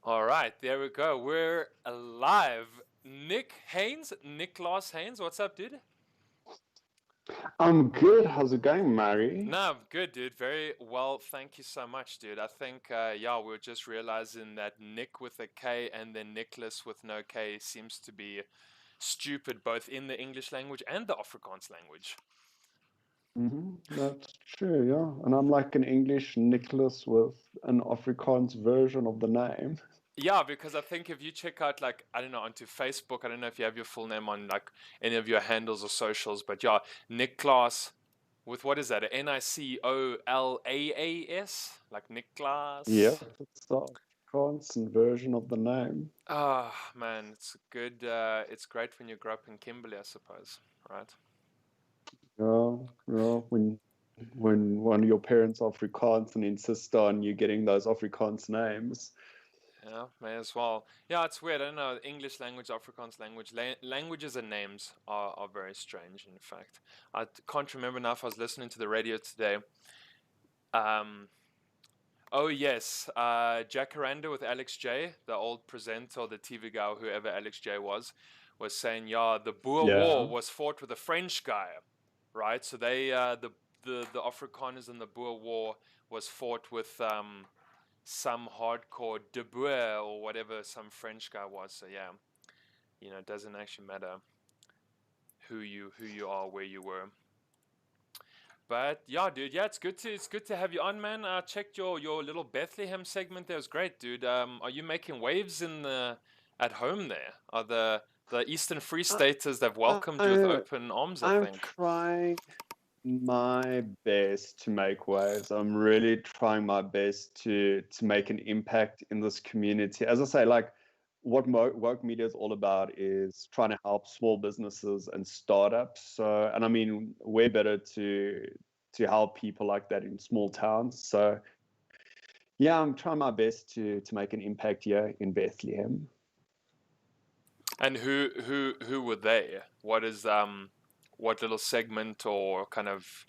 All right, there we go. We're alive. Nicholas Haynes, what's up, dude? I'm good. How's it going, Mary? No, I'm good, dude. Very well. Thank you so much, dude. I think, yeah, we were just realizing that Nick with a K and then Nicholas with no K seems to be stupid both in the English language and the Afrikaans language. That's true, yeah. And I'm like an English Nicholas with an Afrikaans version of the name. Yeah, because I think if you check out, like, I don't know, onto Facebook, I don't know if you have your full name on like any of your handles or socials, but yeah, Nicholas with what is that? A Nicolas, like Yeah, Nicholas. it's the Afrikaans version of the name. Ah, man, it's good. It's great when you grow up in Kimberley, I suppose, right? Yeah, yeah. When one of your parents are Afrikaans and insist on you getting those Afrikaans names. Yeah, may as well. Yeah, it's weird. I don't know. English language, Afrikaans language, languages and names are very strange. In fact, can't remember now if I was listening to the radio today. Um, oh yes, Jacaranda with Alex J, the old presenter, the TV guy, whoever Alex J was saying, yeah, the Boer War Yeah. was fought with a French guy, right? So they, the Afrikaners in the Boer War was fought with some hardcore De Boer or whatever some French guy was. So yeah, it doesn't actually matter who you are, where you were. But yeah, dude, yeah, it's good to have you on, man. I checked your little Bethlehem segment there. It was great, dude. Are you making waves in the at home there? Are the Eastern Free I, Staters that welcomed you with I open arms, I I'm think. trying my best to make waves. I'm really trying my best to make an impact in this community. As I say, like what woke media is all about is trying to help small businesses and startups. So, and I mean, we're better to help people like that in small towns. So, yeah, I'm trying my best to make an impact here in Bethlehem. And who were they? What little segment or kind of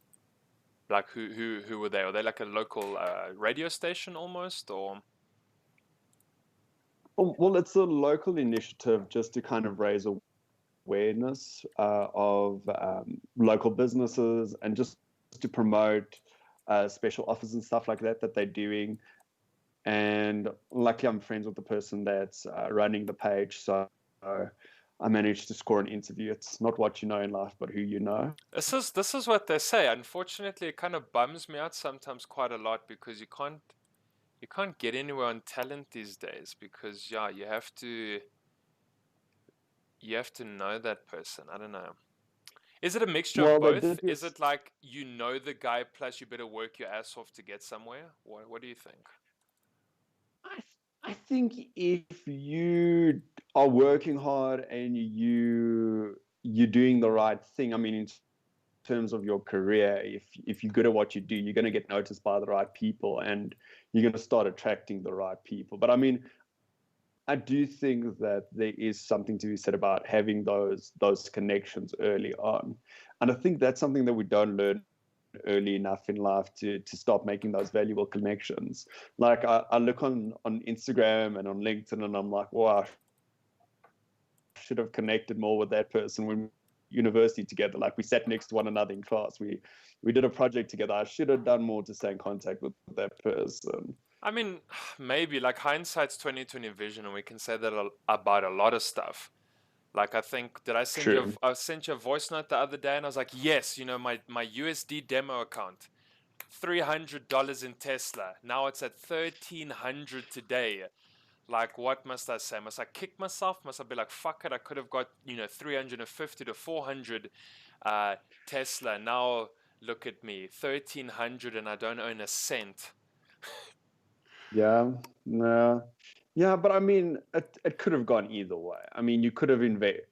like who were they? Are they like a local radio station almost, or? Well, it's a local initiative just to kind of raise awareness of local businesses and just to promote special offers and stuff like that they're doing. And luckily, I'm friends with the person that's running the page, so I managed to score an interview. It's not what you know in life, but who you know. This is what they say. Unfortunately, it kind of bums me out sometimes quite a lot because you can't get anywhere on talent these days because yeah, you have to know that person. I don't know. Is it a mixture of Well, they both? did Is it this. like you know the guy plus you better work your ass off to get somewhere? What do you think? I, I think if you are working hard and you're doing the right thing, I mean, in terms of your career, if you're good at what you do, you're going to get noticed by the right people and you're going to start attracting the right people. But I mean, I do think that there is something to be said about having those connections early on. And I think that's something that we don't learn early enough in life to start making those valuable connections. Like I look on Instagram and on LinkedIn and I'm like, wow, I should have connected more with that person when we were at university together. Like we sat next to one another in class. We did a project together. I should have done more to stay in contact with that person. I mean, maybe like hindsight's 2020 vision, and we can say that about a lot of stuff. Like I think, did I send you? True. I sent you a voice note the other day, and I was like, yes, my USD demo account, $300 in Tesla. Now it's at 1,300 today. Like, what must I say? Must I kick myself? Must I be like, fuck it? I could have got 350 to 400 uh, Tesla. Now look at me, 1,300, and I don't own a cent. Yeah. No. Yeah, but I mean, it could have gone either way. I mean, you could have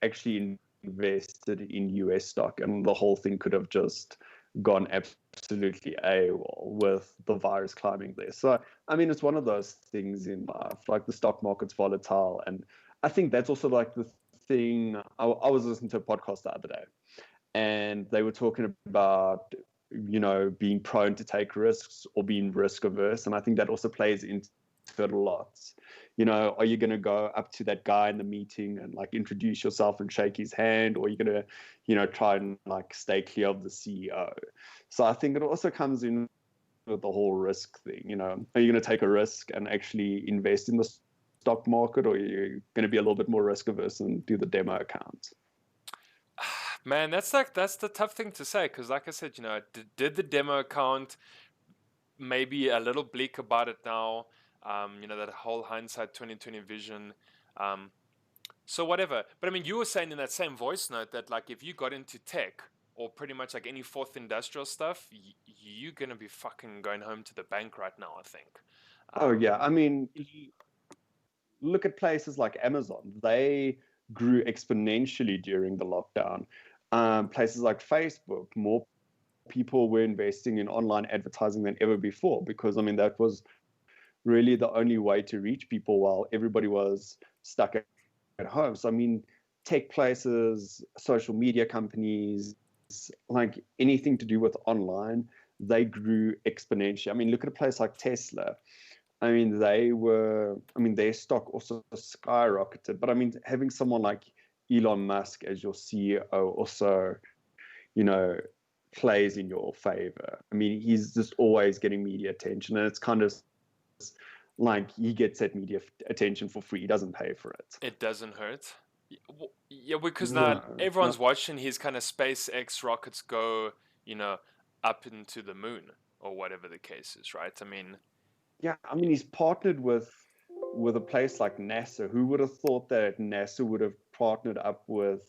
actually invested in US stock, and the whole thing could have just gone absolutely AWOL with the virus climbing there. So, I mean, it's one of those things in life. Like the stock market's volatile, and I think that's also like the thing. I was listening to a podcast the other day, and they were talking about being prone to take risks or being risk averse, and I think that also plays into heard a lot. You know, are you going to go up to that guy in the meeting and like introduce yourself and shake his hand, or are you going to, you know, try and like stay clear of the CEO? So I think it also comes in with the whole risk thing. You know, are you going to take a risk and actually invest in the stock market, or are you going to be a little bit more risk averse and do the demo account? Man, that's the tough thing to say, because like I said, you know, I did the demo account, maybe a little bleak about it now. You know, that whole hindsight 2020 vision. So whatever. But I mean, you were saying in that same voice note that like if you got into tech or pretty much like any fourth industrial stuff, you're gonna be fucking going home to the bank right now, I think. Oh Um, yeah, I mean, look at places like Amazon. They grew exponentially during the lockdown. Places like Facebook, more people were investing in online advertising than ever before, because I mean that was really the only way to reach people while everybody was stuck at home. So I mean, tech places, social media companies, like anything to do with online, they grew exponentially. I mean, look at a place like Tesla. I mean, their stock also skyrocketed. But I mean, having someone like Elon Musk as your CEO also, you know, plays in your favor. I mean, he's just always getting media attention, and it's kind of like he gets that media attention for free. He doesn't pay for it. it doesn't hurt. Yeah, because now No, no. everyone's watching his kind of SpaceX rockets go, you know, up into the moon or whatever the case is, right? I mean, Yeah, I mean, he's partnered with a place like NASA. Who would have thought that NASA would have partnered up with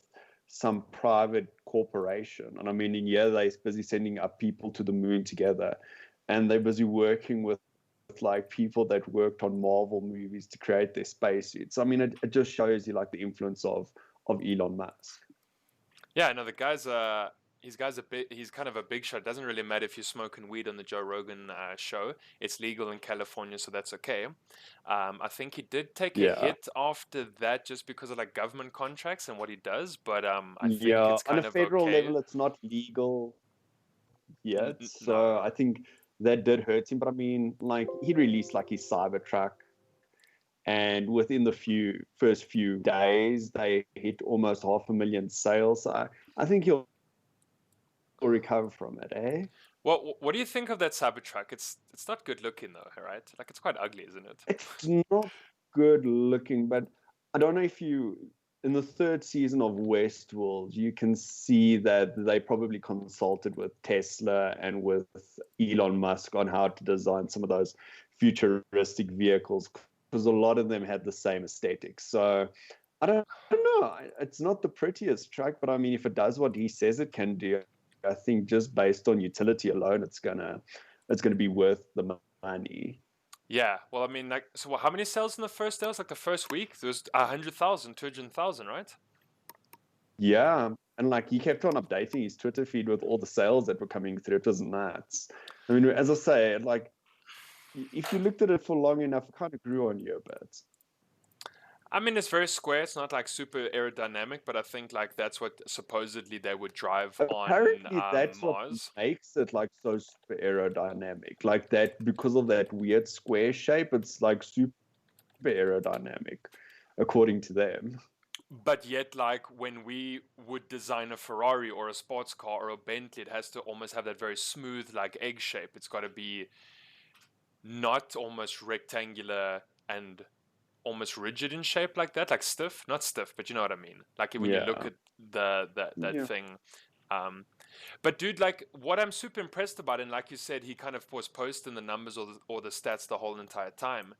some private corporation? And I mean, in year they're busy sending up people to the moon together, and they're busy working with like people that worked on Marvel movies to create their spacesuits. I mean, it just shows you like the influence of Elon Musk. yeah, no, the guy's he's kind of a big shot. Doesn't really matter if you're smoking weed on the Joe Rogan show. It's legal in California, so that's okay. I think he did take a Yeah, hit after that just because of like government contracts and what he does, but I think yeah. it's On a kind of federal okay. level, it's not legal yet, so No. I think that did hurt him. But I mean, like he released like his Cybertruck, and within the first few days, they hit almost 500,000 sales. So I think he'll recover from it, eh? What do you think of that Cybertruck? It's not good looking though, right? Like it's quite ugly, isn't it? It's not good looking, but I don't know if you, in the third season of Westworld, you can see that they probably consulted with Tesla and with Elon Musk on how to design some of those futuristic vehicles, because a lot of them had the same aesthetic. So I don't know. It's not the prettiest truck, but I mean, if it does what he says it can do, I think just based on utility alone, it's gonna be worth the money. Yeah, well, I mean, like, so how many sales in the first day? It was like the first week, there was 100,000, 200,000, right? Yeah, and like he kept on updating his Twitter feed with all the sales that were coming through. It was nuts. I mean, as I say, like if you looked at it for long enough, it kind of grew on you a bit. I mean, it's very square. It's not like super aerodynamic, but I think like that's what supposedly they would drive on Apparently, that's what Mars. makes it like so super aerodynamic. Like that, because of that weird square shape, it's like super aerodynamic, according to them. But yet, like when we would design a Ferrari or a sports car or a Bentley, it has to almost have that very smooth, like egg shape. It's got to be not almost rectangular and almost rigid in shape like that, like stiff, not stiff, but you know what I mean. Like when you look Yeah, at that yeah. thing. Um, but dude, like what I'm super impressed about, and like you said, he kind of was posting the numbers or the stats the whole entire time.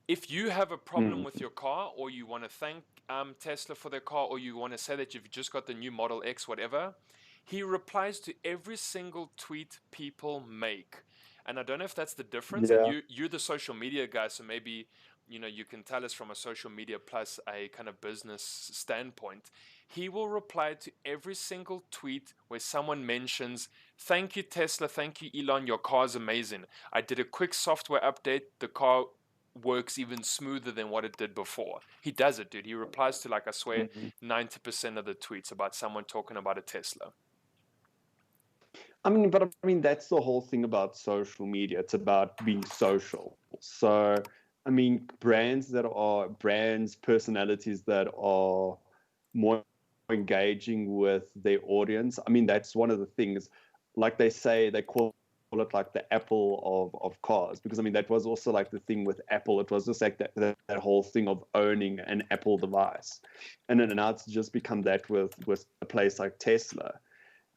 If you have a problem Mm. with your car, or you want to thank Tesla for their car, or you want to say that you've just got the new Model X, whatever, he replies to every single tweet people make. And I don't know if that's the difference. And Yeah. you're the social media guy, so maybe you can tell us from a social media plus a kind of business standpoint. He will reply to every single tweet where someone mentions, "Thank you Tesla, thank you Elon, your car is amazing. I did a quick software update. The car works even smoother than what it did before." He does it, dude. He replies to, like, I swear, Mhm. 90% of the tweets about someone talking about a Tesla. I mean, that's the whole thing about social media. It's about being social. So, I mean, brands, personalities that are more engaging with their audience. I mean, that's one of the things, like they say, they call it like the Apple of cars, because I mean, that was also like the thing with Apple. It was just like that whole thing of owning an Apple device. And then now it's just become that with a place like Tesla.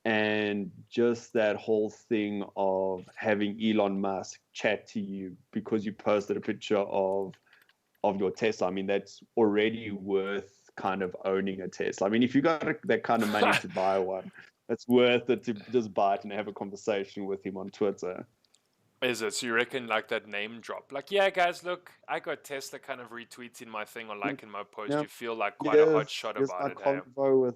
And just that whole thing of having Elon Musk chat to you because you posted a picture of your Tesla. I mean, that's already worth kind of owning a Tesla. I mean, if you got that kind of money to buy one, it's worth it to just buy it and have a conversation with him on Twitter. Is it? So you reckon like that name drop? Like, yeah, guys, look, I got Tesla kind of retweeting my thing or Like, liking my post. yeah, You feel like quite a hot here's shot here's about my it, hey? convo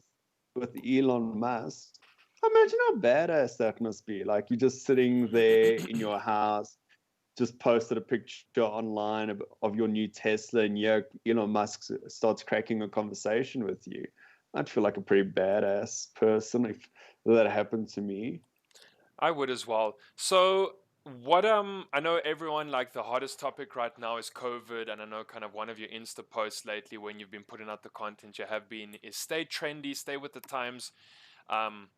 with Elon Musk. Imagine how badass that must be. Like you're just sitting there in your house, just posted a picture online of your new Tesla, and yeah, Elon Musk starts cracking a conversation with you. I'd feel like a pretty badass person if that happened to me. I would as well. So what I know everyone like the hottest topic right now is COVID, and I know kind of one of your Insta posts lately when you've been putting out the content you have been is stay trendy, stay with the times. Um,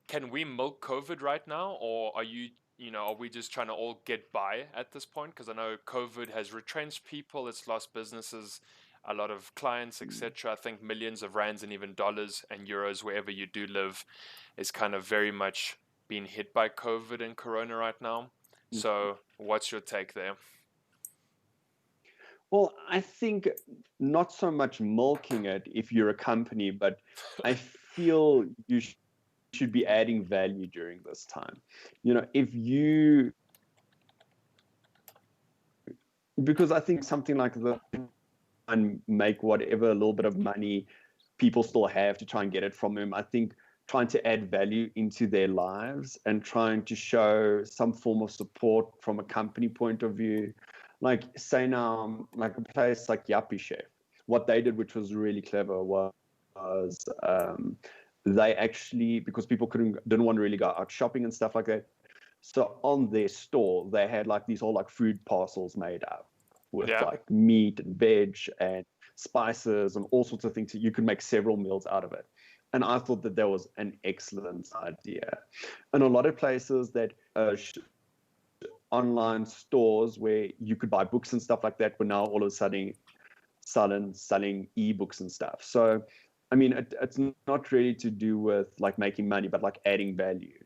can we milk COVID right now, or are are we just trying to all get by at this point? Because I know COVID has retrenched people, it's lost businesses, a lot of clients, etc. I think millions of rands and even dollars and euros wherever you do live is kind of very much being hit by COVID and Corona right now. So, what's your take there? Well, I think not so much milking it if you're a company, but I feel you should be adding value during this time. If you, because I think something like the and make whatever little bit of money people still have to try and get it from them. I think trying to add value into their lives and trying to show some form of support from a company point of view. Like say now, like a place like Yappy Chef, what they did, which was really clever, was they actually, because people didn't want to really go out shopping and stuff like that. So on their store, they had like these whole like food parcels made up with Yeah. like meat and veg and spices and all sorts of things. You could make several meals out of it. And I thought that was an excellent idea. And a lot of places that online stores where you could buy books and stuff like that were now all of a sudden selling ebooks and stuff. So, I mean, it's not really to do with like making money, but like adding value.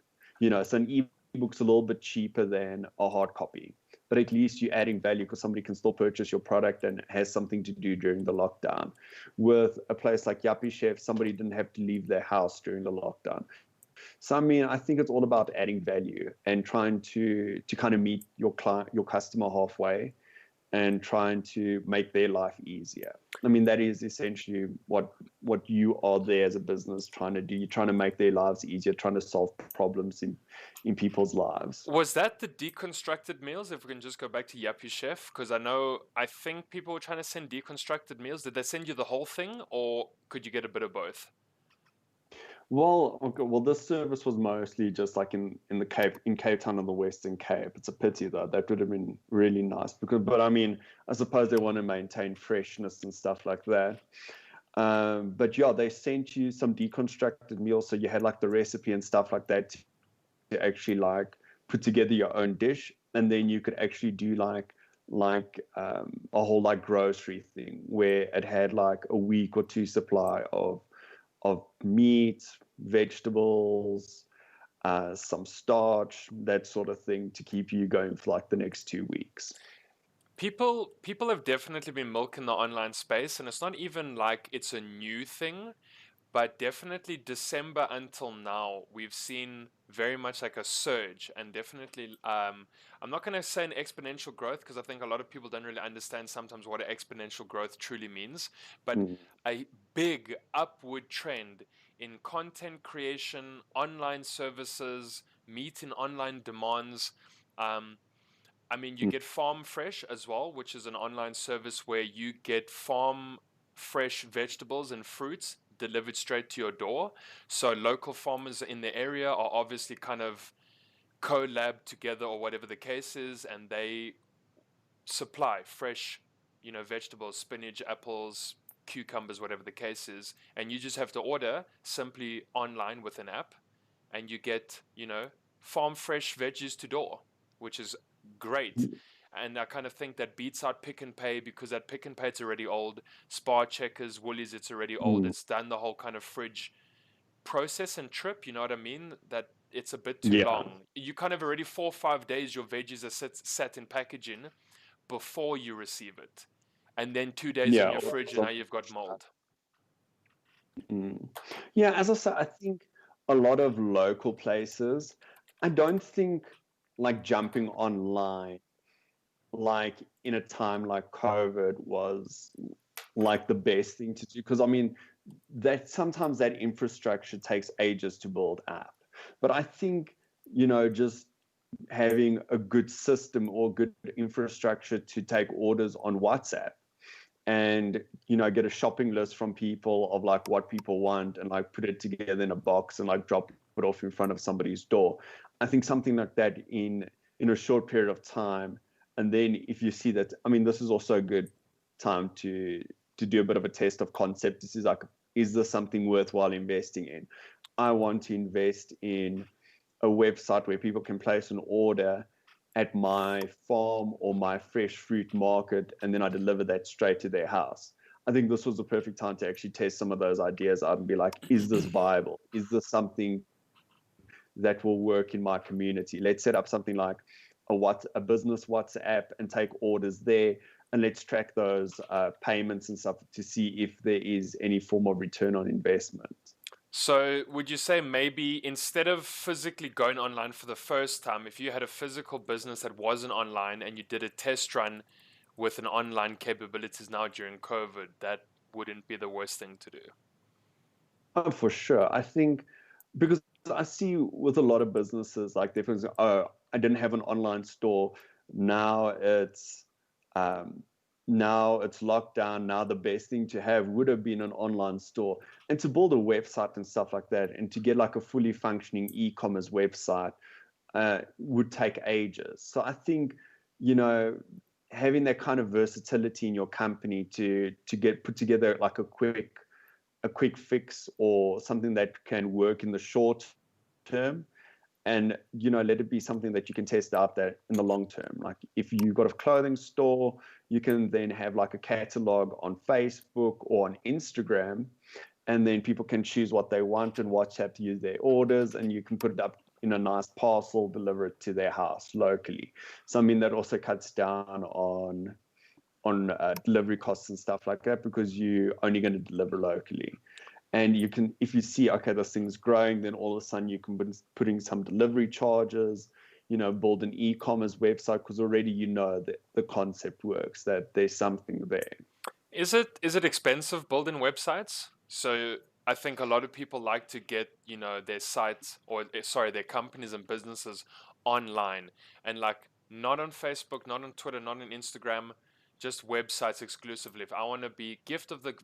So an ebook's a little bit cheaper than a hard copy, but at least you're adding value because somebody can still purchase your product and has something to do during the lockdown. With a place like Yappy Chef, somebody didn't have to leave their house during the lockdown. So I mean, I think it's all about adding value and trying to kind of meet your client, your customer halfway, and trying to make their life easier. I mean, that is essentially what you are there as a business trying to do. You're trying to make their lives easier, trying to solve problems in people's lives. Was that the deconstructed meals? If we can just go back to Yappy Chef, because I think people were trying to send deconstructed meals. Did they send you the whole thing, or could you get a bit of both? Well, okay, well, this service was mostly just like in Cape Town and the Western Cape. It's a pity though. That would have been really nice but I mean, I suppose they want to maintain freshness and stuff like that. But yeah, they sent you some deconstructed meals, so you had like the recipe and stuff like that to actually like put together your own dish, and then you could actually do a whole like grocery thing where it had like a week or two supply of meat, vegetables, some starch, that sort of thing to keep you going for like the next 2 weeks. People have definitely been milking the online space, and it's not even like it's a new thing. But definitely December until now, we've seen very much like a surge, and definitely, I'm not going to say an exponential growth because I think a lot of people don't really understand sometimes what an exponential growth truly means, but Mm, a big upward trend in content creation, online services, meeting online demands. Um, I mean, you mm, get Farm Fresh as well, which is an online service where you get farm fresh vegetables and fruits delivered straight to your door. So local farmers in the area are obviously kind of collab together or whatever the case is, and they supply fresh, vegetables, spinach, apples, cucumbers, whatever the case is, and you just have to order simply online with an app, and you get, farm fresh veggies to door, which is great. And I kind of think that beats out Pick and Pay, because at Pick and Pay it's already old. Spar Checkers, Woolies, it's already old. Mm. It's done the whole kind of fridge process and trip, you know what I mean? That it's a bit too Yeah. long. You kind of already 4 or 5 days your veggies are sat in packaging before you receive it. And then 2 days in Yeah. your fridge and now you've got mold. Mm. Yeah, as I said, I think a lot of local places, I don't think like jumping online, like in a time like COVID, was like the best thing to do. Because I mean, that sometimes that infrastructure takes ages to build up. But I think, just having a good system or good infrastructure to take orders on WhatsApp and get a shopping list from people of like what people want and like put it together in a box and like drop it off in front of somebody's door. I think something like that in a short period of time. And then if you see that, I mean, this is also a good time to do a bit of a test of concept. This is like, is this something worthwhile investing in? I want to invest in a website where people can place an order at my farm or my fresh fruit market, and then I deliver that straight to their house. I think this was the perfect time to actually test some of those ideas out and be like, is this viable? Is this something that will work in my community? Let's set up something like a business WhatsApp and take orders there, and let's track those payments and stuff to see if there is any form of return on investment. So, would you say maybe instead of physically going online for the first time, if you had a physical business that wasn't online and you did a test run with an online capabilities now during COVID, that wouldn't be the worst thing to do? Oh, for sure. I think because I see with a lot of businesses, like they're thinking, oh, I didn't have an online store. Now it's um, now it's locked down. Now the best thing to have would have been an online store. And to build a website and stuff like that, and to get like a fully functioning e-commerce website would take ages. So I think, having that kind of versatility in your company to get put together like a quick fix or something that can work in the short term, and let it be something that you can test out there in the long term. Like if you've got a clothing store, you can then have like a catalog on Facebook or on Instagram, and then people can choose what they want and WhatsApp to use their orders, and you can put it up in a nice parcel, deliver it to their house locally. So I mean, that also cuts down on delivery costs and stuff like that, because you're only going to deliver locally. And you can, if you see, okay, this thing's growing, then all of a sudden you can put in some delivery charges, build an e-commerce website, because already that the concept works, that there's something there. Is it expensive building websites? So I think a lot of people like to get, their sites, or sorry, their companies and businesses online, and like not on Facebook, not on Twitter, not on Instagram, just websites exclusively. If I want to be gift of the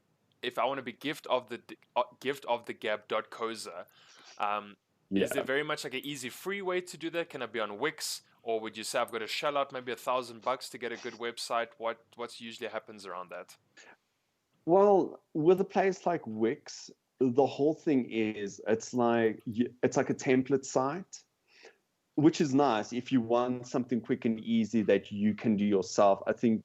gab.coza, is there Yeah. very much like an easy free way to do that? Can I be on Wix, or would you say I've got to shell out maybe $1,000 to get a good website? What's usually happens around that? Well, with a place like Wix, the whole thing is it's like a template site, which is nice if you want something quick and easy that you can do yourself. I think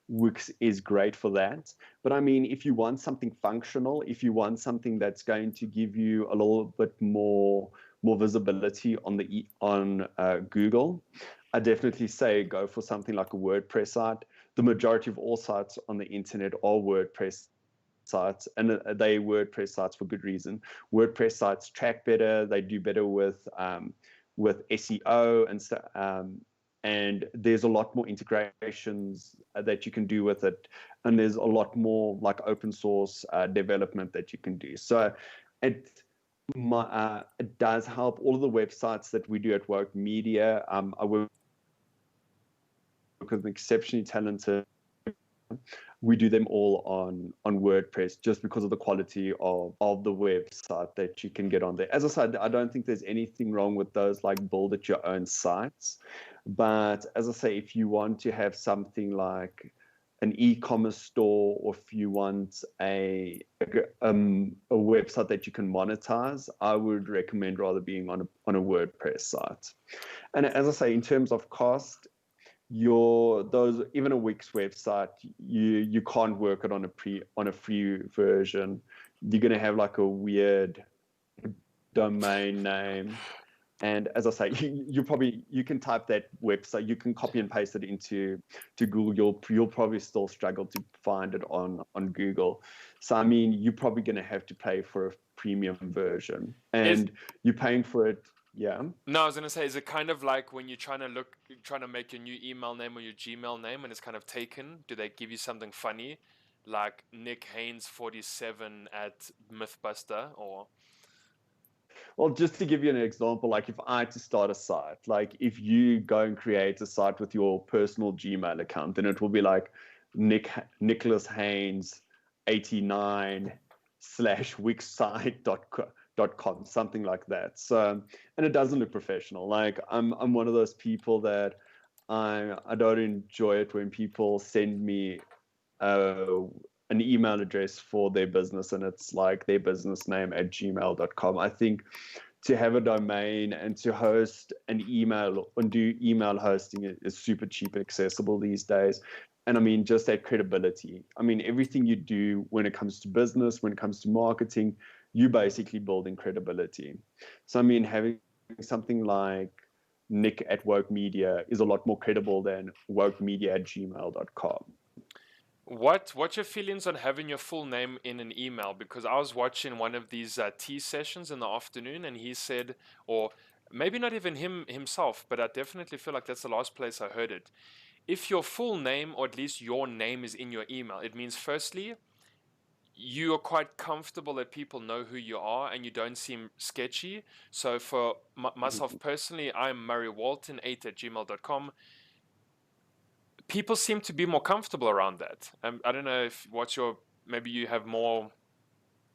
Wix is great for that. But I mean, if you want something functional, if you want something that's going to give you a little bit more visibility on Google, I definitely say go for something like a WordPress site. The majority of all sites on the internet are WordPress sites, and they WordPress sites for good reason. WordPress sites track better. They do better with SEO and stuff. And there's a lot more integrations that you can do with it, and there's a lot more like open source development that you can do. So it does help. All of the websites that we do at Woke Media, I work with an exceptionally talented we do them all on WordPress just because of the quality of the website that you can get on there. As I said, I don't think there's anything wrong with those like build it your own sites. But as I say, if you want to have something like an e-commerce store, or if you want a website that you can monetize, I would recommend rather being on a WordPress site. And as I say, in terms of cost, even a Wix website, you can't work it on a free version. You're gonna have like a weird domain name. And as I say, you can type that website, you can copy and paste it into Google. You'll probably still struggle to find it on Google. So I mean, you're probably going to have to pay for a premium version, and you're paying for it. Yeah. No, I was gonna say, is it kind of like when you're trying to make your new email name or your Gmail name, and it's kind of taken? Do they give you something funny, like Nick Heyns 47 at Mythbuster, or? Well, just to give you an example, like if I had to start a site, like if you go and create a site with your personal Gmail account, then it will be like Nicholas Heyns 89 / wixsite.com, something like that. So, and it doesn't look professional. Like I'm one of those people that I don't enjoy it when people send me an email address for their business and it's like their business name at gmail.com. I think to have a domain and to host an email and do email hosting is super cheap and accessible these days. And I mean, just that credibility. I mean, everything you do when it comes to business, when it comes to marketing, you basically building credibility. So I mean, having something like Nick at Woke Media is a lot more credible than wokemedia@gmail.com. What's your feelings on having your full name in an email? Because I was watching one of these tea sessions in the afternoon, and he said, or maybe not even himself, but I definitely feel like that's the last place I heard it. If your full name, or at least your name, is in your email, it means firstly you are quite comfortable that people know who you are and you don't seem sketchy. So for myself personally, I'm Murray Walton 8 at gmail.com. People seem to be more comfortable around that. I don't know if maybe you have more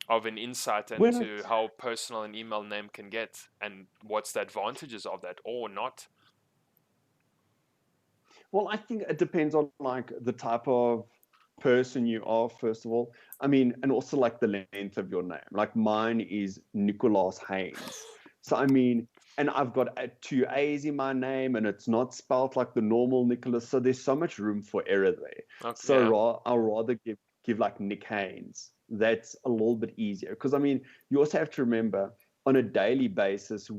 of an insight into how personal an email name can get and what's the advantages of that or not. Well, I think it depends on like the type of person you are, first of all. I mean, and also like the length of your name. Like mine is Nicholas Heyns. So I mean, and I've got 2 A's in my name and it's not spelled like the normal Nicholas. So there's so much room for error there. Okay, so yeah. I'll rather give like Nick Heyns. That's a little bit easier. Because I mean, you also have to remember on a daily basis,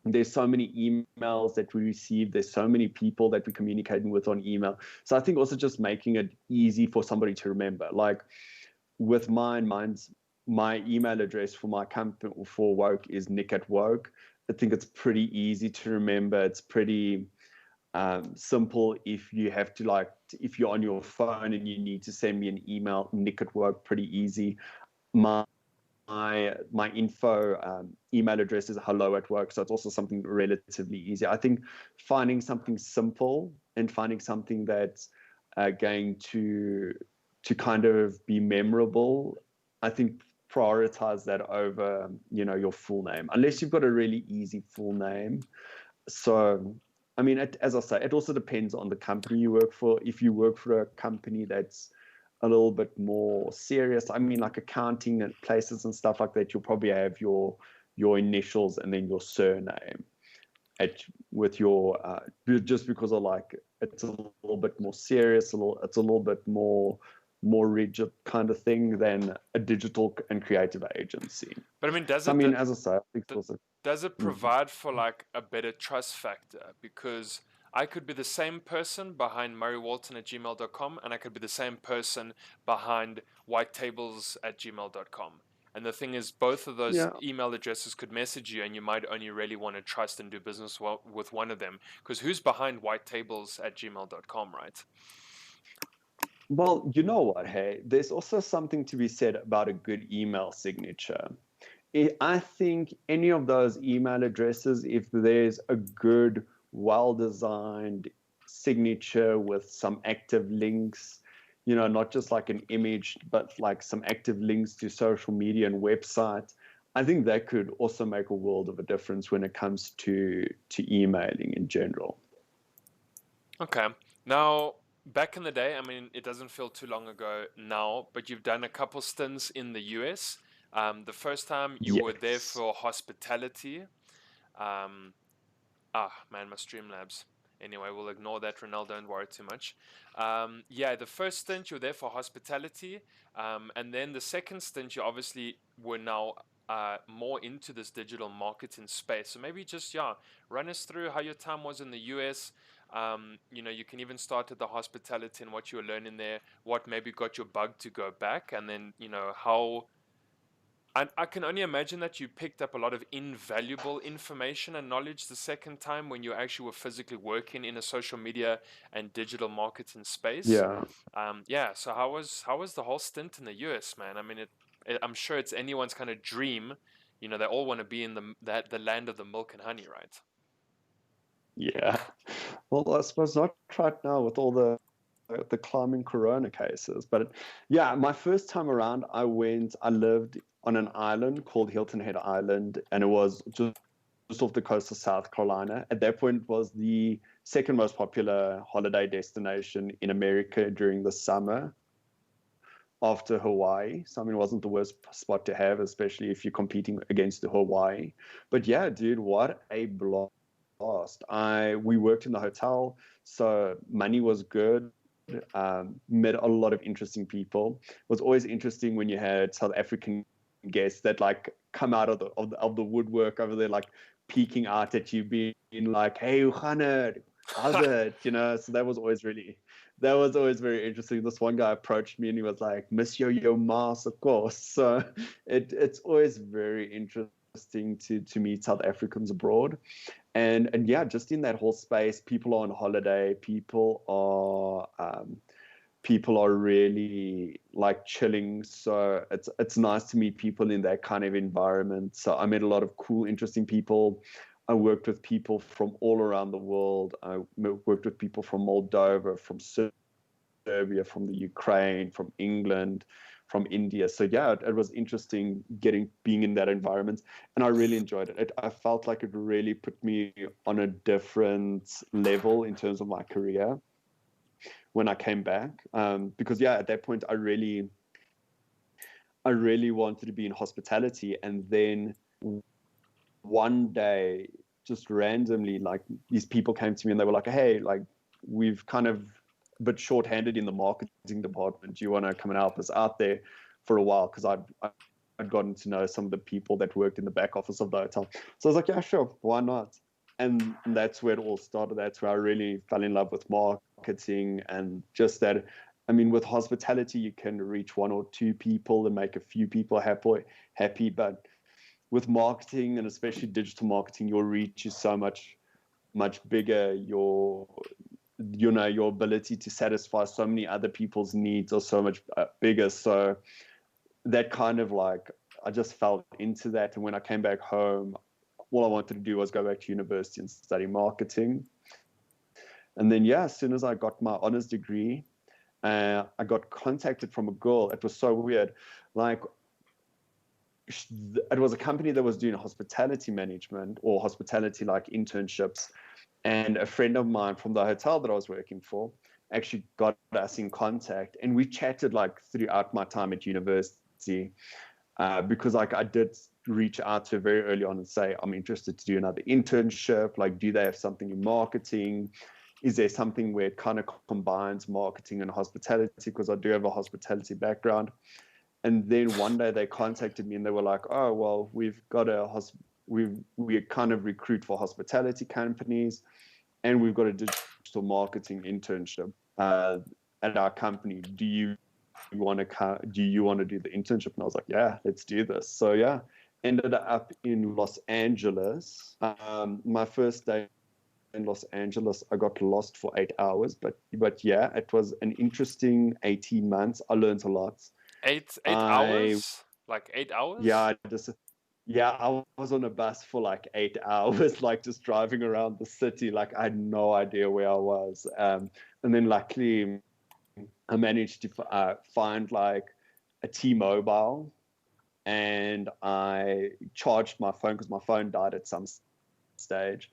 there's so many emails that we receive. There's so many people that we're communicating with on email. So I think also just making it easy for somebody to remember. Like with mine's my email address for my company for Woke is Nick at Woke. I think it's pretty easy to remember. It's pretty simple. If you have to if you're on your phone and you need to send me an email, Nick at Woke, pretty easy. My info email address is hello@work, so it's also something relatively easy. I think finding something simple and finding something that's going to kind of be memorable, I think prioritize that over your full name, unless you've got a really easy full name. So I mean, as I say, it also depends on the company you work for. If you work for a company that's a little bit more serious, I mean, like accounting and places and stuff like that, you'll probably have your initials and then your surname with your just because of like it's a little bit more serious, it's a little bit more rigid kind of thing than a digital and creative agency. But I mean, as I say, I think does it provide for like a better trust factor? Because I could be the same person behind murraywalton@gmail.com and I could be the same person behind whitetables@gmail.com. And the thing is, both of those email addresses could message you and you might only really want to trust and do business with one of them. Because who's behind whitetables@gmail.com, right? Well, you know what, hey, there's also something to be said about a good email signature. I think any of those email addresses, if there's a good, well-designed signature with some active links, not just like an image, but like some active links to social media and website. I think that could also make a world of a difference when it comes to emailing in general. Okay. Now, back in the day, I mean, it doesn't feel too long ago now, but you've done a couple stints in the US. The first time you were there Yes. for hospitality. Um, Man, my Streamlabs. Anyway, we'll ignore that, Ronaldo. Don't worry too much. Yeah, the first stint you were there for hospitality, and then the second stint you obviously were now more into this digital marketing space. So maybe just run us through how your time was in the US. You can even start at the hospitality and what you were learning there, what maybe got your bug to go back, and then how. I can only imagine that you picked up a lot of invaluable information and knowledge the second time when you actually were physically working in a social media and digital marketing space. Yeah. Yeah. So how was the whole stint in the US, man? I mean, I'm sure it's anyone's kind of dream. They all want to be in the land of the milk and honey, right? Yeah. Well, I suppose not right now with all the climbing corona cases. But yeah, my first time around, I lived on an island called Hilton Head Island, and it was just off the coast of South Carolina. At that point, it was the second most popular holiday destination in America during the summer after Hawaii. So, I mean, it wasn't the worst spot to have, especially if you're competing against the Hawaii. But yeah, dude, what a blast. We worked in the hotel, so money was good. Met a lot of interesting people. It was always interesting when you had South African guests that like come out of the woodwork over there, like peeking out at you, being like, "Hey, Uchanna, how's it?" So that was always very interesting. This one guy approached me and he was like, "Miss Yo Mas, of course." So it's always very interesting to meet South Africans abroad. And yeah, just in that whole space, people are on holiday, people are really like chilling. So it's nice to meet people in that kind of environment. So I met a lot of cool, interesting people. I worked with people from all around the world. I worked with people from Moldova, from Serbia, from the Ukraine, from England, from India. So yeah, it was interesting being in that environment, and I really enjoyed it. I felt like it really put me on a different level in terms of my career when I came back. Because yeah, at that point, I really wanted to be in hospitality, and then one day, just randomly, like these people came to me and they were like, "Hey, like we've kind of a bit short-handed in the marketing department. Do you want to come and help us out there for a while?" Because I'd gotten to know some of the people that worked in the back office of the hotel. So I was like, "Yeah, sure, why not?" And that's where it all started. That's where I really fell in love with marketing, and just that. I mean, with hospitality, you can reach one or two people and make a few people happy, but with marketing, and especially digital marketing, your reach is so much bigger. Your ability to satisfy so many other people's needs are so much bigger. So that kind of like, I just fell into that. And when I came back home, all I wanted to do was go back to university and study marketing. And then yeah, as soon as I got my honors degree, I got contacted from a girl. It was so weird. Like, it was a company that was doing hospitality management or hospitality like internships, and a friend of mine from the hotel that I was working for actually got us in contact, and we chatted like throughout my time at university, because like I did reach out to her very early on and say, I'm interested to do another internship. Like, do they have something in marketing? Is there something where it kind of combines marketing and hospitality? Because I do have a hospitality background. And then one day they contacted me and they were like, "Oh, well, we've got we kind of recruit for hospitality companies, and we've got a digital marketing internship at our company. Do you want to do the internship?" And I was like, "Yeah, let's do this." So yeah, ended up in Los Angeles. My first day in Los Angeles, I got lost for 8 hours, but yeah, it was an interesting 18 months. I learned a lot. Eight I hours? Like 8 hours? Yeah, Yeah, I was on a bus for like 8 hours, like just driving around the city. Like I had no idea where I was. And then luckily, I managed to find like a T-Mobile, and I charged my phone because my phone died at some stage.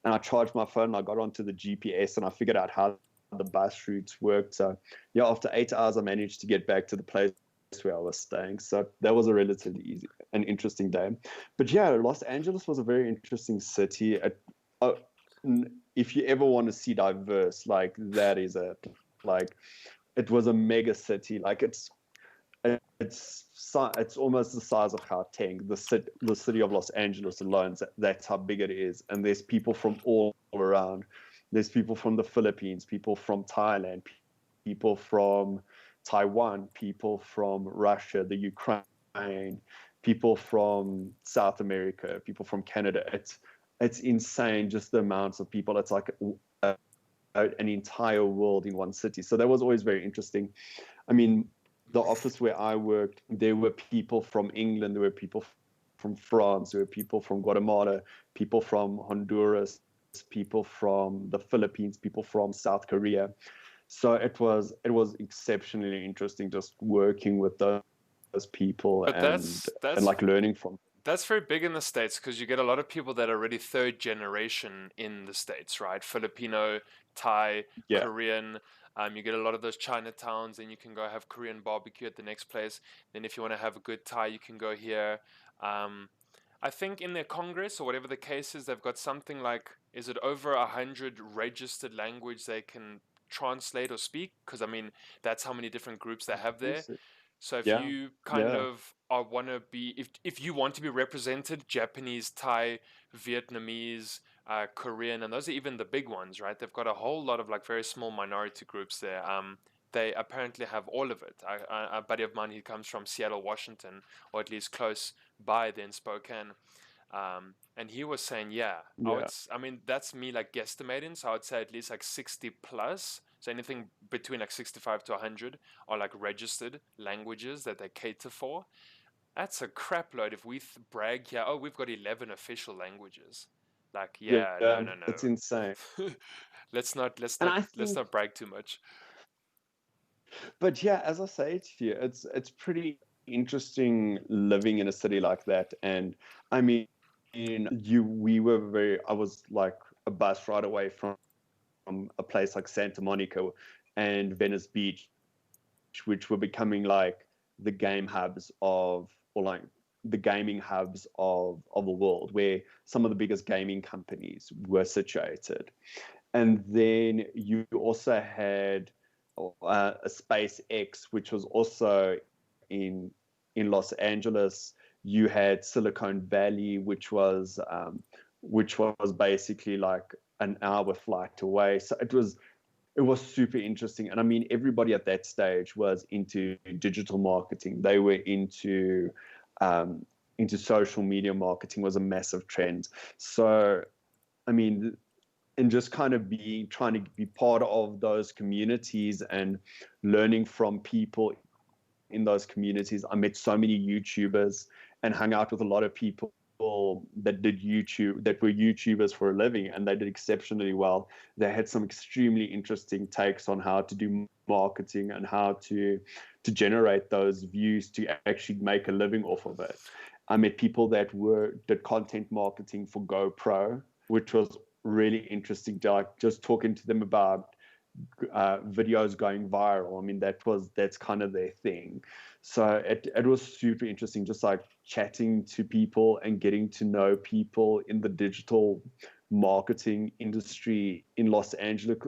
And I charged my phone and I got onto the GPS and I figured out how the bus routes worked. So yeah, after 8 hours, I managed to get back to the place where I was staying. So that was a relatively easy and interesting day. But yeah, Los Angeles was a very interesting city. Uh, if you ever want to see diverse, like that is it. Like it was a mega city. Like it's almost the size of Gauteng. The city of Los Angeles alone, that's how big it is. And there's people from all around. There's people from the Philippines, people from Thailand, people from Taiwan, people from Russia, the Ukraine, people from South America, people from Canada. It's insane just the amounts of people. It's like an entire world in one city. So that was always very interesting. I mean, the office where I worked, there were people from England, there were people from France, there were people from Guatemala, people from Honduras, people from the Philippines, people from South Korea. So it was exceptionally interesting just working with those people But and like learning from. that's very big in the States because you get a lot of people that are already third generation in the States, right? Filipino, Thai, Yeah, Korean. You get a lot of those Chinatowns, and you can go have Korean barbecue at the next place. Then, if you want to have a good Thai, you can go here. Um, I think in their Congress or whatever the case is, they've got something like, is it over 100 registered language they can translate or speak? Because I mean, that's how many different groups they I have think there. so. So if Yeah, you kind yeah, of are want to be, if you want to be represented, Japanese, Thai, Vietnamese, Korean, and those are even the big ones, right? They've got a whole lot of like very small minority groups there. They apparently have all of it. A buddy of mine, he comes from Seattle, Washington, or at least close by then Spokane. And he was saying, yeah, yeah, I mean, that's me like guesstimating. So I would say at least like 60 plus. So anything between like 65 to 100 are like registered languages that they cater for. That's a crap load if we brag here, oh, we've got 11 official languages. Like, yeah, no, yeah. no, It's insane. no. And I Let's think, not brag too much. but yeah, as I say to you, it's pretty interesting living in a city like that. And I mean, I was like a bus ride away from a place like Santa Monica and Venice Beach, which were becoming like the game hubs of, or like the gaming hubs of the world, where some of the biggest gaming companies were situated. And then you also had a SpaceX, which was also in in Los Angeles. You had Silicon Valley, which was basically like an hour flight away. So it was super interesting. And I mean, everybody at that stage was into digital marketing. They were into social media marketing was a massive trend. So I mean, and just kind of trying to be part of those communities and learning from people in those communities. I met so many YouTubers and hung out with a lot of people that were YouTubers for a living, and they did exceptionally well. They had some extremely interesting takes on how to do marketing and how to generate those views to actually make a living off of it. I met people that did content marketing for GoPro, which was really interesting, to like just talking to them about videos going viral. I mean, that's kind of their thing. So it was super interesting, just like chatting to people and getting to know people in the digital marketing industry in Los Angeles.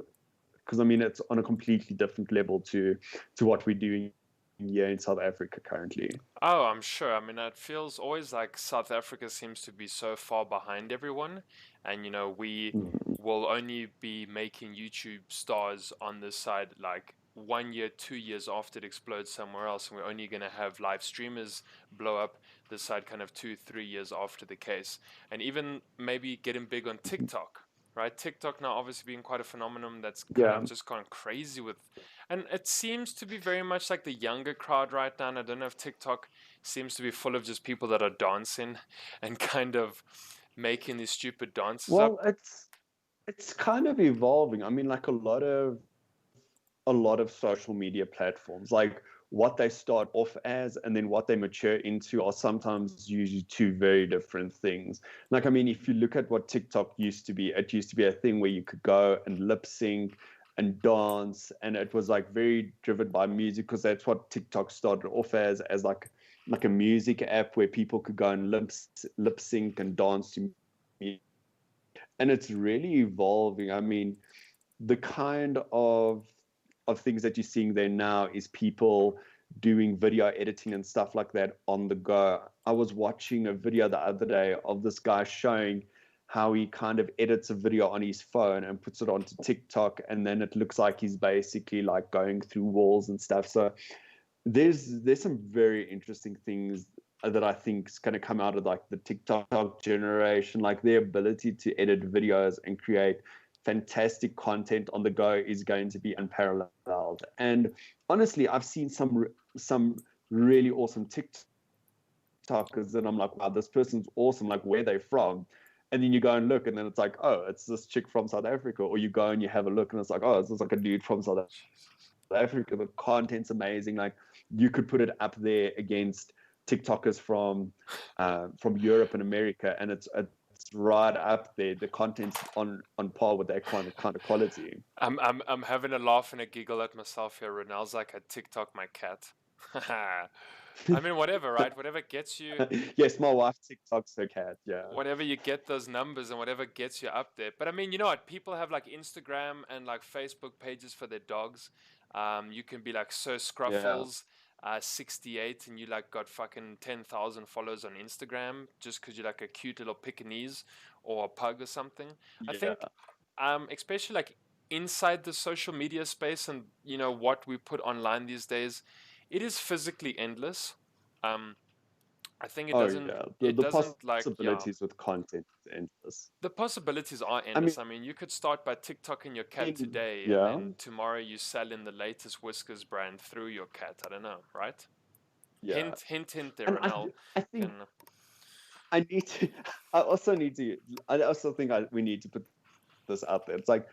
Because I mean, it's on a completely different level to what we're doing here in South Africa currently. Oh, I'm sure. I mean, it feels always like South Africa seems to be so far behind everyone. And, we Mhm. will only be making YouTube stars on this side like 1 year, 2 years after it explodes somewhere else. And we're only going to have live streamers blow up this side kind of 2, 3 years after the case. And even maybe getting big on TikTok. right? TikTok now obviously being quite a phenomenon that's kind Yeah. of just gone crazy with, and it seems to be very much like the younger crowd right now. And I don't know if TikTok seems to be full of just people that are dancing and kind of making these stupid dances Well, up. it's kind of evolving. I mean, like a lot of social media platforms, like what they start off as and then what they mature into are sometimes usually two very different things. Like, I mean, if you look at what TikTok used to be, it used to be a thing where you could go and lip sync and dance, and it was like very driven by music because that's what TikTok started off as like a music app where people could go and lip sync and dance to music. And it's really evolving. I mean, the kind of things that you're seeing there now is people doing video editing and stuff like that on the go. I was watching a video the other day of this guy showing how he kind of edits a video on his phone and puts it onto TikTok, and then it looks like he's basically like going through walls and stuff. So there's some very interesting things that I think is going to come out of like the TikTok generation, like their ability to edit videos and create fantastic content on the go is going to be unparalleled. And honestly, I've seen some really awesome TikTokers, and I'm like, wow, this person's awesome. Like, where they from? And then you go and look, and then it's like, oh, it's this chick from South Africa. Or you go and you have a look, and it's like, oh, it's like a dude from South Africa. The content's amazing. Like, you could put it up there against TikTokers from Europe and America, and it's right up there. The content's on par with that kind of quality. I'm having a laugh and a giggle at myself here. Ronald's like, I TikTok my cat. I mean, whatever, right? Whatever gets you, Yes, my wife TikToks her cat. Yeah, whatever you get those numbers and whatever gets you up there. But I mean, you know what? People have like Instagram and like Facebook pages for their dogs. You can be like Sir yeah, Scruffles, 68, and you like got fucking 10,000 followers on Instagram just because you're like a cute little Pekingese or a pug or something. I think, yeah. especially like inside the social media space and you know what we put online these days, it is physically endless. Um, I think Oh yeah, it the doesn't like, yeah, possibilities with content is endless. the possibilities are I endless. I mean, you could start by TikToking your cat mean, today, and yeah, then tomorrow you sell in the latest whiskers brand through your cat. I don't know, right? yeah. Hint, hint there, And Ronald. I think Can I need to. I also need to. I also think we need to put this out there. It's like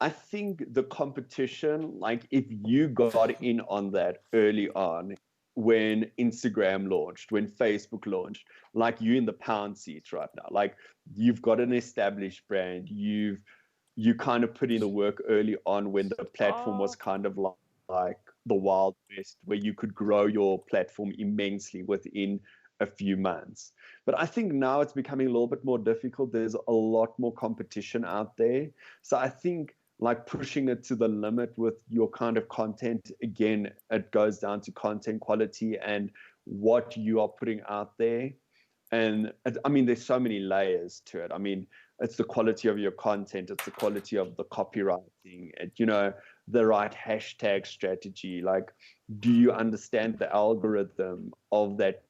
I think the competition, like if you got in on that early on when Instagram launched, when Facebook launched, like you in the pound seat right now, like you've got an established brand, you kind of put in the work early on when the platform oh, was kind of like the Wild West, where you could grow your platform immensely within a few months. But I think now it's becoming a little bit more difficult. There's a lot more competition out there. So I think like pushing it to the limit with your kind of content, again, it goes down to content quality and what you are putting out there. And I mean, there's so many layers to it. I mean, it's the quality of your content, it's the quality of the copywriting, the right hashtag strategy. Like, do you understand the algorithm of that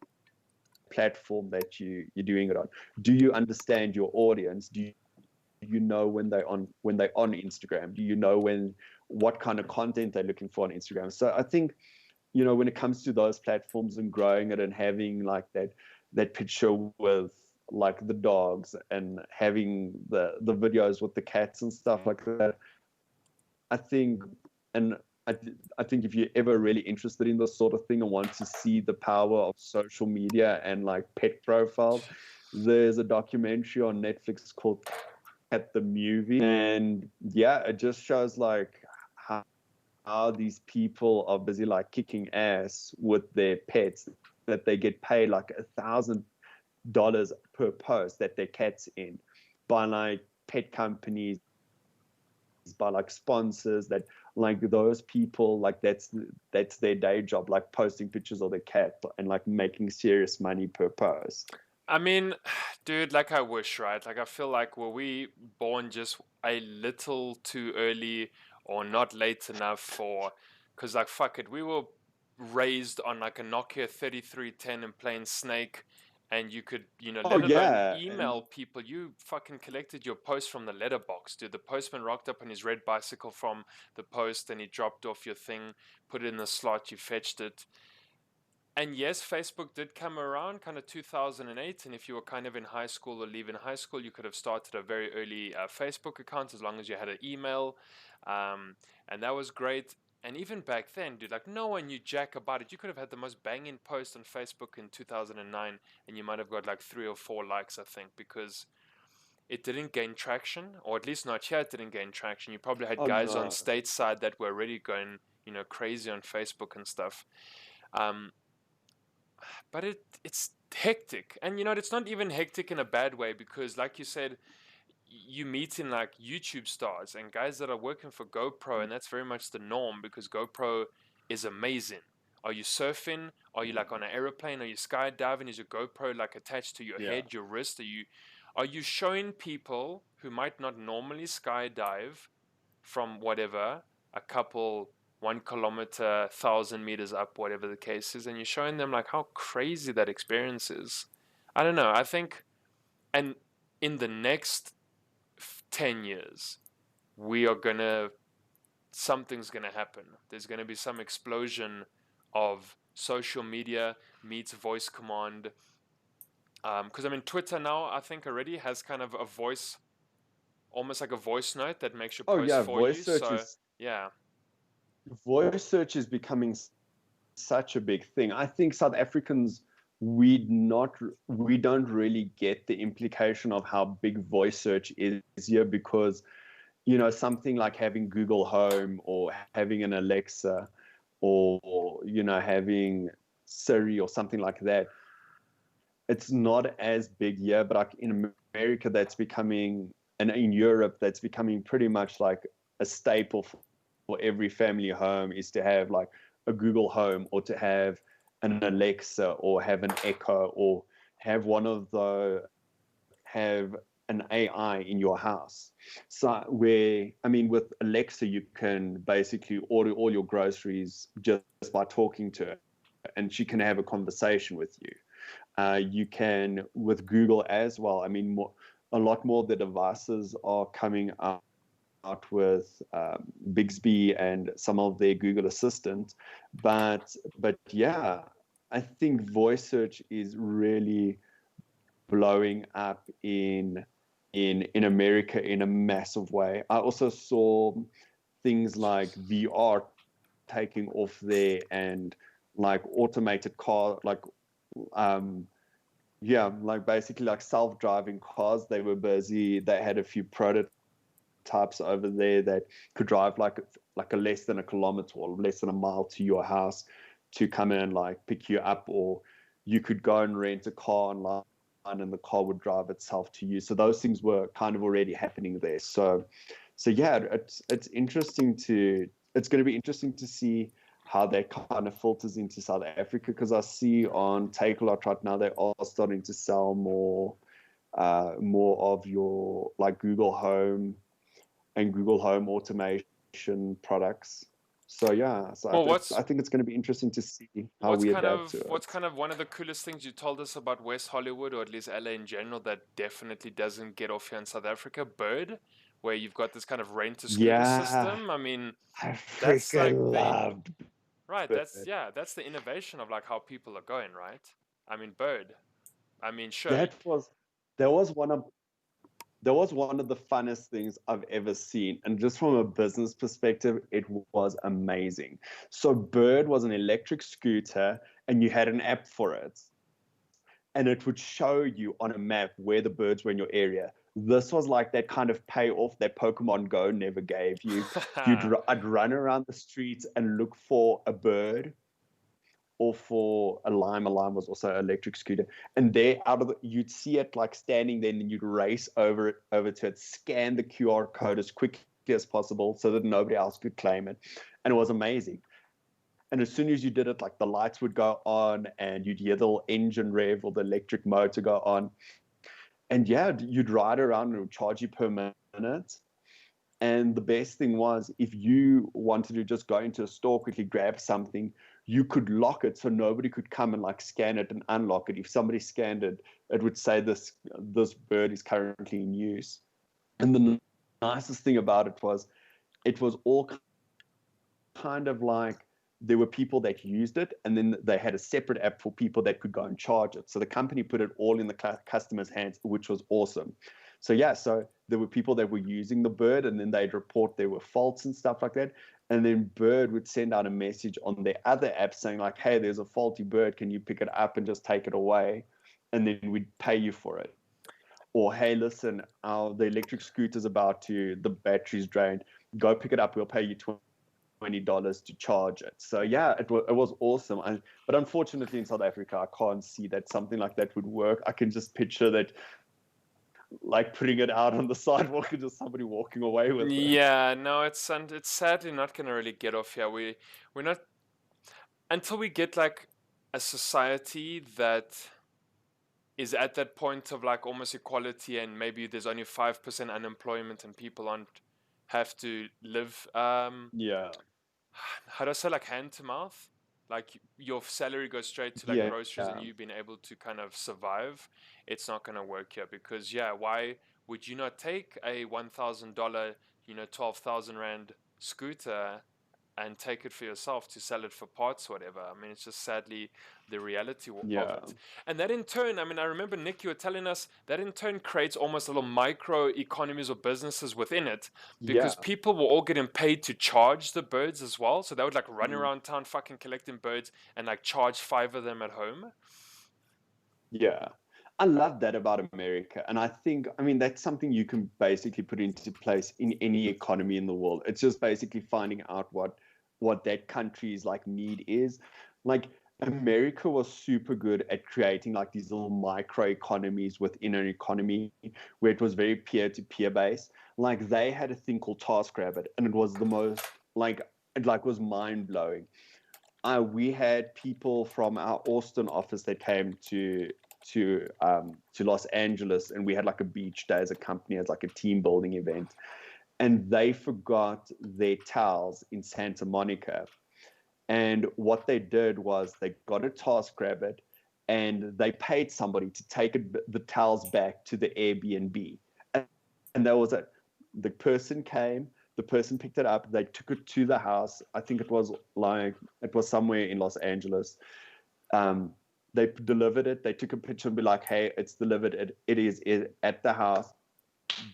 platform that you're doing it on? Do you understand your audience? Do you know when they on Instagram? Do you know what kind of content they're looking for on Instagram? So I think, when it comes to those platforms and growing it and having like that picture with like the dogs and having the videos with the cats and stuff like that, I think, and I, I think if you're ever really interested in this sort of thing and want to see the power of social media and like pet profiles, there's a documentary on Netflix called At the Movie. And yeah, it just shows like how these people are busy like kicking ass with their pets, that they get paid like $1,000 per post that their cat's in by like pet companies, by like sponsors, that like those people, like that's their day job, like posting pictures of their cat and like making serious money per post. I mean, dude, like I wish, right? Like I feel like were we born just a little too early or not late enough for, because like fuck it, we were raised on like a Nokia 3310 and playing Snake And you could, Oh let alone yeah, and email people. You fucking collected your post from the letterbox, dude. The postman rocked up on his red bicycle from the post and he dropped off your thing, put it in the slot, you fetched it. And yes, Facebook did come around kind of 2008. And if you were kind of in high school or leaving high school, you could have started a very early Facebook account as long as you had an email. And that was great. And even back then, dude, like no one knew jack about it. You could have had the most banging post on Facebook in 2009, and you might have got like 3 or 4 likes, I think, because it didn't gain traction, or at least not here, it didn't gain traction. You probably had oh guys on no, stateside that were already going, crazy on Facebook and stuff. Um, but it's hectic, and it's not even hectic in a bad way because, like you said, you meet in like YouTube stars and guys that are working for GoPro, and that's very much the norm because GoPro is amazing. Are you surfing? Are you like on an aeroplane? Are you skydiving? Is your GoPro like attached to your yeah, head, your wrist? Are you showing people who might not normally skydive from whatever, a couple 1 kilometer, 1,000 meters up, whatever the case is, and you're showing them like how crazy that experience is? I don't know. I think, and in the next 10 years, we are gonna, something's gonna happen. There's gonna be some explosion of social media meets voice command. Because I mean, Twitter now, I think already has kind of a voice, almost like a voice note that makes your oh post yeah. for you. So, yeah. Voice search is becoming such a big thing. I think South Africans, we don't really get the implication of how big voice search is here because something like having Google Home or having an Alexa or having Siri or something like that, it's not as big here, but like in America that's becoming, and in Europe that's becoming pretty much like a staple for every family home is to have like a Google Home or to have an Alexa or have an Echo or have one of the have an AI in your house. So where, I mean, with Alexa, you can basically order all your groceries just by talking to her, and she can have a conversation with you. You can with Google as well. I mean, a lot more of the devices are coming out with Bixby and some of their Google Assistant, but yeah, I think voice search is really blowing up in America in a massive way. I also saw things like VR taking off there and like automated car, like um, yeah, like basically like self-driving cars. They were busy. They had a few prototypes over there that could drive like a less than a kilometer or less than a mile to your house to come in and like pick you up, or you could go and rent a car online and the car would drive itself to you. So those things were kind of already happening there. So yeah, it's going to be interesting to see how that kind of filters into South Africa, because I see on Takealot right now they are starting to sell more of your like Google Home and Google Home automation products. So yeah, so Well, I think it's going to be interesting to see how what's we kind adapt of to what's it. kind of one of the coolest things you told us about West Hollywood, or at least LA in general, that definitely doesn't get off here in South Africa? Bird, where you've got this kind of rent to scooter Yeah, system. I mean, I that's like freaking the loved right. Bird. That's the innovation of like how people are going, right? I mean, Bird. I mean, sure. That was that was one of that was one of the funnest things I've ever seen. And just from a business perspective, it was amazing. So Bird was an electric scooter and you had an app for it. And it would show you on a map where the birds were in your area. This was like that kind of payoff that Pokemon Go never gave you. I'd run around the streets and look for a bird or for a lime. A lime was also an electric scooter. And there you'd see it like standing there and then you'd race over to it, scan the QR code as quickly as possible so that nobody else could claim it. And it was amazing. And as soon as you did it, like the lights would go on and you'd hear the little engine rev or the electric motor go on. And yeah, you'd ride around and it would charge you per minute. And the best thing was, if you wanted to just go into a store, quickly grab something, you could lock it so nobody could come and like scan it and unlock it. If somebody scanned it, it would say this bird is currently in use. And the nicest thing about it was all kind of like there were people that used it, and then they had a separate app for people that could go and charge it. So the company put it all in the customer's hands, which was awesome. So yeah, so there were people that were using the bird, and then they'd report there were faults and stuff like that. And then Bird would send out a message on their other app saying like, hey, there's a faulty bird. Can you pick it up and just take it away? And then we'd pay you for it. Or, hey, listen, the electric scooter's the battery's drained. Go pick it up. We'll pay you $20 to charge it. So yeah, it was awesome. But unfortunately in South Africa, I can't see that something like that would work. I can just picture that like putting it out on the sidewalk and just somebody walking away with it. Yeah, no, it's sadly not gonna really get off here. We're not, until we get like a society that is at that point of like almost equality, and maybe there's only 5% unemployment and people aren't have to live Yeah. how do I say, like hand to mouth? Like your salary goes straight to like Yeah. groceries and you've been able to kind of survive. It's not going to work here because, yeah, why would you not take a $1,000, 12,000 Rand scooter and take it for yourself to sell it for parts or whatever? I mean, it's just sadly the reality of it. And that in turn, I mean, I remember, Nick, you were telling us that in turn creates almost little micro economies or businesses within it, because people were all getting paid to charge the birds as well. So they would like run around town fucking collecting birds and like charge 5 of them at home. Yeah. I love that about America. And I mean, that's something you can basically put into place in any economy in the world. It's just basically finding out what that country's like need is. Like America was super good at creating like these little micro economies within an economy where it was very peer-to-peer based. Like they had a thing called TaskRabbit, and it was the most it was mind-blowing. We had people from our Austin office that came to Los Angeles, and we had like a beach day as a company, as like a team building event, and they forgot their towels in Santa Monica. And what they did was they got a TaskRabbit and they paid somebody to take the towels back to the Airbnb. And there was the person came, the person picked it up, they took it to the house. I think it was somewhere in Los Angeles. They delivered it. They took a picture and be like, hey, it's delivered. It is at the house.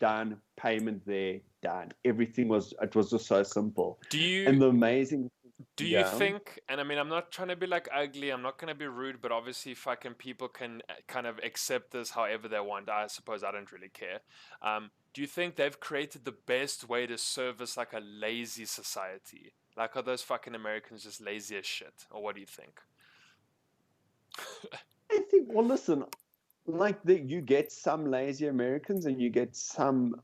Done. Payment there. Done. Everything was just so simple. Do you think, and I mean, I'm not trying to be like ugly, I'm not going to be rude, but obviously fucking people can kind of accept this however they want. I suppose I don't really care. Do you think they've created the best way to service like a lazy society? Like, are those fucking Americans just lazy as shit? Or what do you think? I think, well, listen, like you get some lazy Americans and you get some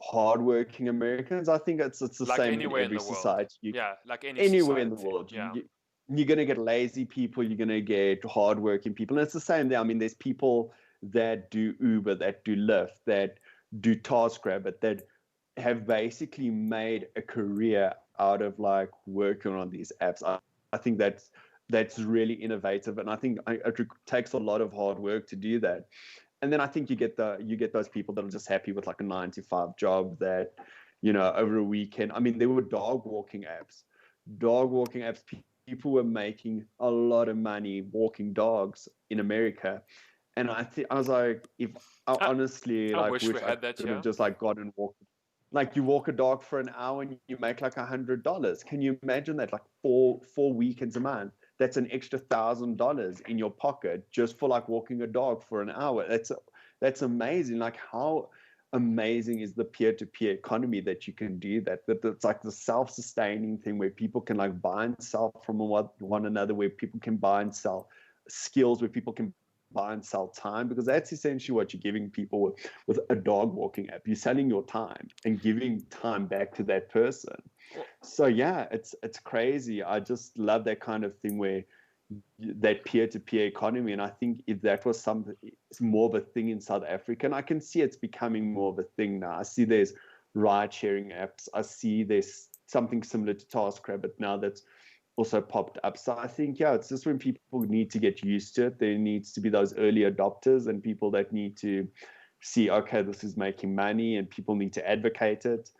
hardworking Americans. I think it's the like same in every society. Like anywhere in the world. You're going to get lazy people, you're going to get hardworking people. And it's the same there. I mean, there's people that do Uber, that do Lyft, that do TaskRabbit, that have basically made a career out of like working on these apps. I think that's really innovative, and I think it takes a lot of hard work to do that. And then I think you get those people that are just happy with like a 9-to-5 job that, over a weekend. I mean, there were dog walking apps. People were making a lot of money walking dogs in America, and I was like, honestly, I like wish we had that, could have just like gone and walked. Like you walk a dog for an hour and you make like $100. Can you imagine that? Like four weekends a month. That's an extra $1,000 in your pocket just for like walking a dog for an hour. That's amazing. Like how amazing is the peer-to-peer economy that you can do that? It's like the self-sustaining thing where people can like buy and sell from one another, where people can buy and sell skills, where people can buy and sell time, because that's essentially what you're giving people with a dog walking app. You're selling your time and giving time back to that person. So yeah, it's crazy. I just love that kind of thing, where that peer-to-peer economy. And I think if that was it's more of a thing in South Africa, and I can see it's becoming more of a thing now. I see there's ride-sharing apps. I see there's something similar to TaskRabbit now that's also popped up. So I think, yeah, it's just when people need to get used to it. There needs to be those early adopters and people that need to see, okay, this is making money, and people need to advocate it.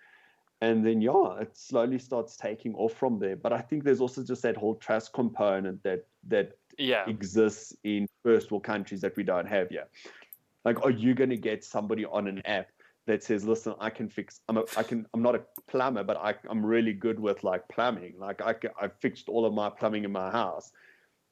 And then, yeah, it slowly starts taking off from there. But I think there's also just that whole trust component that Yeah. exists in first world countries that we don't have yet. Like, are you going to get somebody on an app that says, listen, I can fix, I'm not a plumber, but I'm really good with like plumbing. Like I fixed all of my plumbing in my house.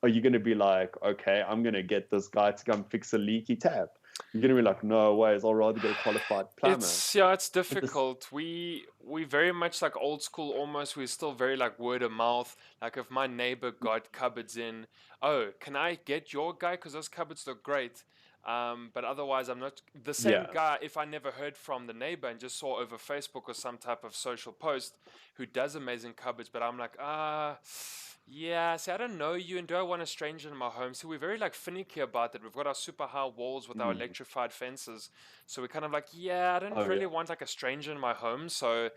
Are you going to be like, okay, I'm going to get this guy to come fix a leaky tap? You're going to be like, no ways. I'll rather get a qualified plumber. It's difficult. We very much like old school almost. We're still very like word of mouth. Like if my neighbor got cupboards in, oh, can I get your guy? Because those cupboards look great. But otherwise, I'm not the same Yeah. guy. If I never heard from the neighbor and just saw over Facebook or some type of social post who does amazing cupboards, but I'm like, yeah, see, I don't know you, and do I want a stranger in my home? So we're very like finicky about it. We've got our super high walls with our Mm. electrified fences, so we're kind of like, yeah, I don't Oh, yeah. really want like a stranger in my home. So,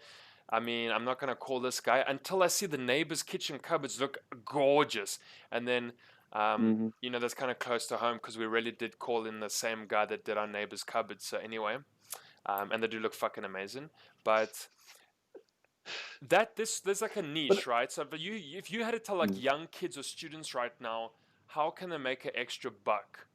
I mean, I'm not gonna call this guy until I see the neighbor's kitchen cupboards look gorgeous, and then, Hmm. that's kind of close to home because we really did call in the same guy that did our neighbor's cupboards. So anyway, and they do look fucking amazing, but that this there's like a niche, But right? So if you had to tell like mm, young kids or students right now, how can they make an extra buck?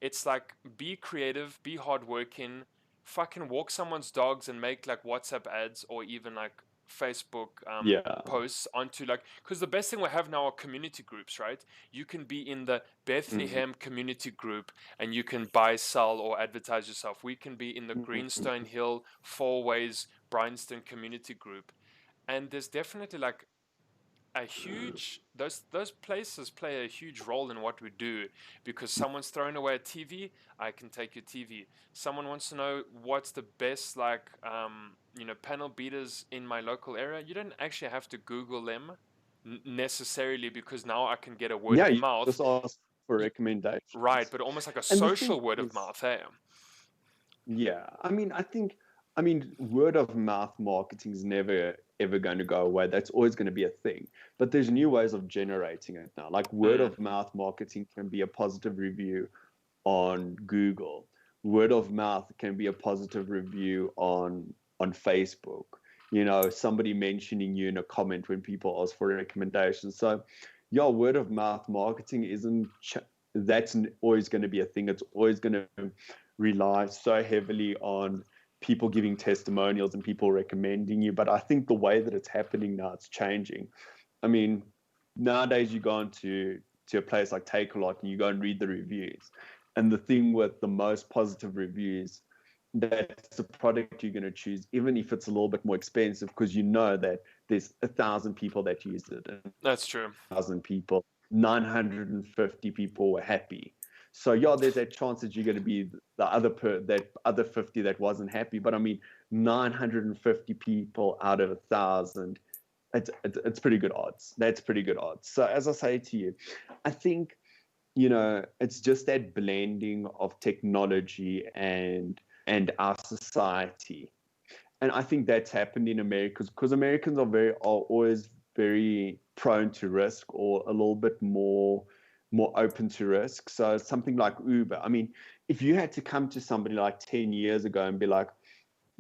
It's like be creative, be hardworking, fucking walk someone's dogs and make like WhatsApp ads or even like Facebook yeah. posts onto like because the best thing we have now are community groups, right? You can be in the Mm, Bethlehem community group and you can buy, sell, or advertise yourself. We can be in the Greenstone mm, Hill Four Ways Bryanston community group, and there's definitely like a huge those places play a huge role in what we do because someone's throwing away a TV, I can take your TV. Someone wants to know what's the best like panel beaters in my local area. You don't actually have to Google them necessarily because now I can get a word yeah, of you mouth. just ask for recommendations. Right, but almost like a And the thing social word of is, mouth, hey? yeah, I mean, word of mouth marketing is never ever going to go away. That's always going to be a thing. But there's new ways of generating it now. Like word Mm, of mouth marketing can be a positive review on Google. Word of mouth can be a positive review on Facebook. You know, somebody mentioning you in a comment when people ask for recommendations. So, yeah, word of mouth marketing isn't that's always going to be a thing. It's always going to rely so heavily on people giving testimonials and people recommending you. But I think the way that it's happening now, it's changing. I mean, nowadays you go into a place like Takealot and you go and read the reviews. And the thing with the most positive reviews, that's the product you're going to choose, even if it's a little bit more expensive, because you know that there's 1,000 people that used it, and that's true. 1,000 people, 950 people were happy. So yeah, there's that chance that you're going to be the that other 50 that wasn't happy. But I mean, 950 people out of 1,000, it's pretty good odds. That's pretty good odds. So as I say to you, I think it's just that blending of technology and our society, and I think that's happened in America because Americans are always very prone to risk or a little bit more open to risk. So something like Uber. I mean, if you had to come to somebody like 10 years ago and be like,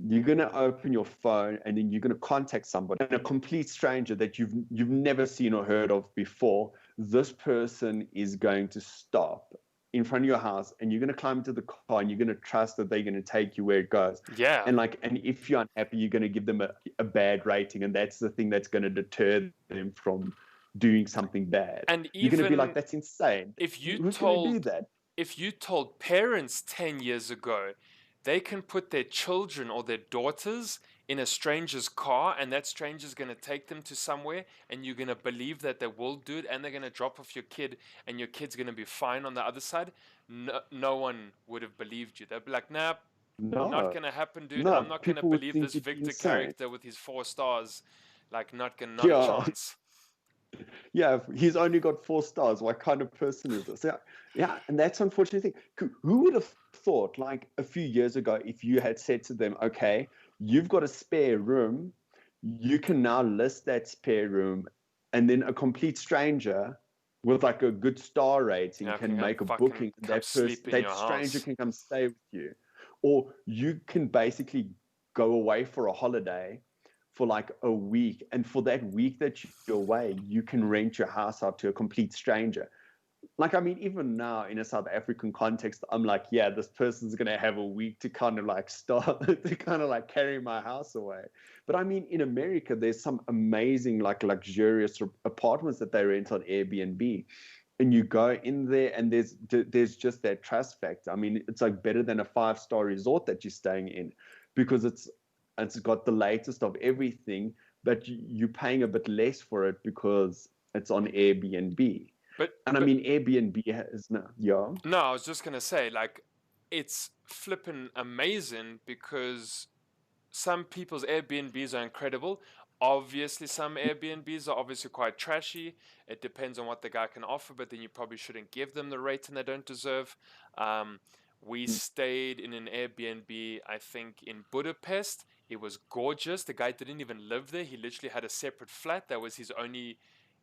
you're going to open your phone and then you're going to contact somebody, and a complete stranger that you've never seen or heard of before, this person is going to stop in front of your house and you're going to climb into the car and you're going to trust that they're going to take you where it goes. Yeah. And if you're unhappy, you're going to give them a bad rating, and that's the thing that's going to deter them from doing something bad. And You're going to be like, even that's insane. if you Who's going to do told that? if you told parents 10 years ago they can put their children or their daughters in a stranger's car and that stranger's going to take them to somewhere and you're going to believe that they will do it and they're going to drop off your kid and your kid's going to be fine on the other side, no one would have believed you. They'd be like, nah, not No, going to happen, dude. no. I'm not going to People would believe think this you'd be Victor insane. character with his 4 stars. Like, not a Yeah, chance. yeah, he's only got 4 stars. What kind of person is this? Yeah, yeah, and that's unfortunate thing. Who would have thought, like a few years ago, if you had said to them, "Okay, you've got a spare room, you can now list that spare room and then a complete stranger with like a good star rating Yeah, can make a fucking booking, and come sleep in that your stranger house. can come stay with you, or you can basically go away for a holiday for like a week, and for that week that you're away, you can rent your house out to a complete stranger. Like, I mean, even now in a South African context, I'm like, yeah, this person's going to have a week to kind of like start to kind of like carry my house away. But I mean, in America, there's some amazing, like luxurious apartments that they rent on Airbnb. And you go in there and there's just that trust factor. I mean, it's like better than a 5-star resort that you're staying in, because it's got the latest of everything, but you're paying a bit less for it because it's on Airbnb. But And I but mean, Airbnb has no, yeah, no, I was just gonna say, like, it's flipping amazing because some people's Airbnbs are incredible. Obviously, some Airbnbs are obviously quite trashy. It depends on what the guy can offer, but then you probably shouldn't give them the rating they don't deserve. Um, we stayed in an Airbnb, I think, in Budapest. It was gorgeous. The guy didn't even live there. He literally had a separate flat. That was his only,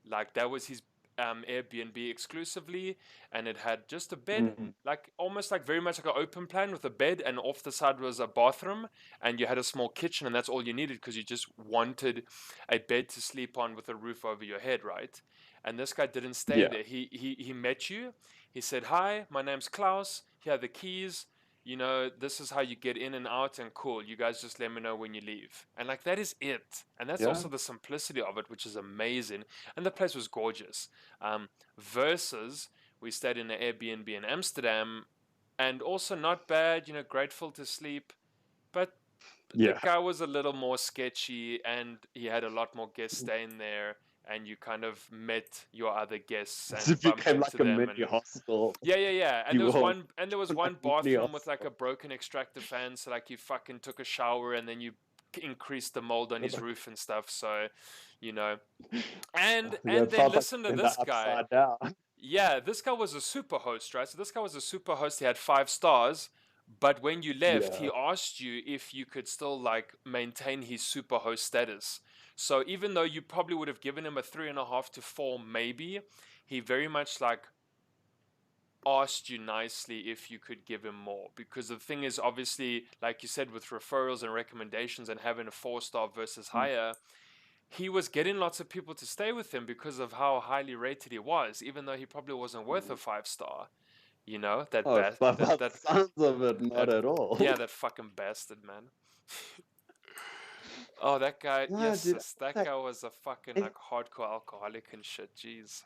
like, that was his Airbnb exclusively, and it had just a bed, mm, like almost like very much like an open plan with a bed, and off the side was a bathroom, and you had a small kitchen, and that's all you needed because you just wanted a bed to sleep on with a roof over your head, right? And this guy didn't stay yeah, there. He met you. He said, "Hi, my name's Klaus. Here are the keys. You know, this is how you get in and out, and cool. You guys just let me know when you leave." And like that is it. And that's yeah, also the simplicity of it, which is amazing. And the place was gorgeous. Versus we stayed in an Airbnb in Amsterdam, and also not bad. You know, grateful to sleep, but the yeah. guy was a little more sketchy, and he had a lot more guests staying there, and you kind of met your other guests and It bumped became into like a them. mini And hostel. yeah, yeah, yeah. And You all there was like one a mini bathroom with like a hostel. broken extractor fan, so like you fucking took a shower and then you increased the mold on his roof and stuff. So, you know, and That then sounds like listen to in the this guy. upside down. Yeah, this guy was a super host, right? So this guy was a super host. He had 5 stars, but when you left, he Yeah. asked you if you could still like maintain his super host status. So even though you probably would have given him a 3.5 to 4, maybe, he very much like asked you nicely if you could give him more. Because the thing is, obviously, like you said, with referrals and recommendations and having a 4-star versus higher, he was getting lots of people to stay with him because of how highly rated he was, even though he probably wasn't worth a 5-star. You know, Oh, by the sounds of it, not that at all. yeah, that fucking bastard, man. Oh, that guy, No, yes, dude. sis, that Like, guy was a fucking it, like hardcore alcoholic and shit. Jeez.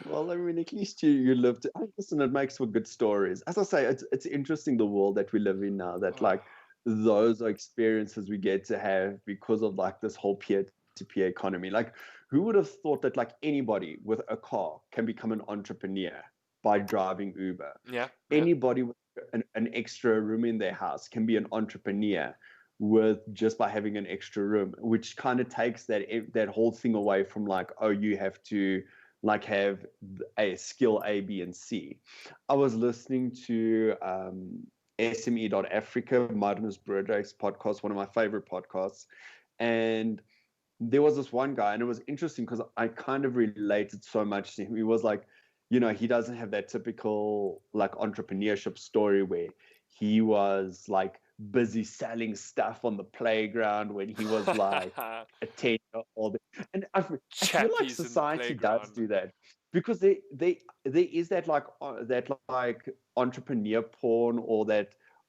well, I mean, at least you lived. Listen, it makes for good stories. As I say, it's interesting the world that we live in now. That Oh, like those are experiences we get to have because of like this whole peer-to-peer economy. Like, who would have thought that like anybody with a car can become an entrepreneur by driving Uber? yeah, yeah. Anybody with an extra room in their house can be an entrepreneur with just by having an extra room, which kind of takes that whole thing away from like, oh, you have to like have a skill A, B, and C. I was listening to SME.Africa, Martinus Broderick's podcast, one of my favorite podcasts. And there was this one guy, and it was interesting because I kind of related so much to him. He was like, he doesn't have that typical like entrepreneurship story where he was like busy selling stuff on the playground when he was like a 10-year-old. And I feel like Chappies in the society does playground. do that because there is that like entrepreneur porn, or that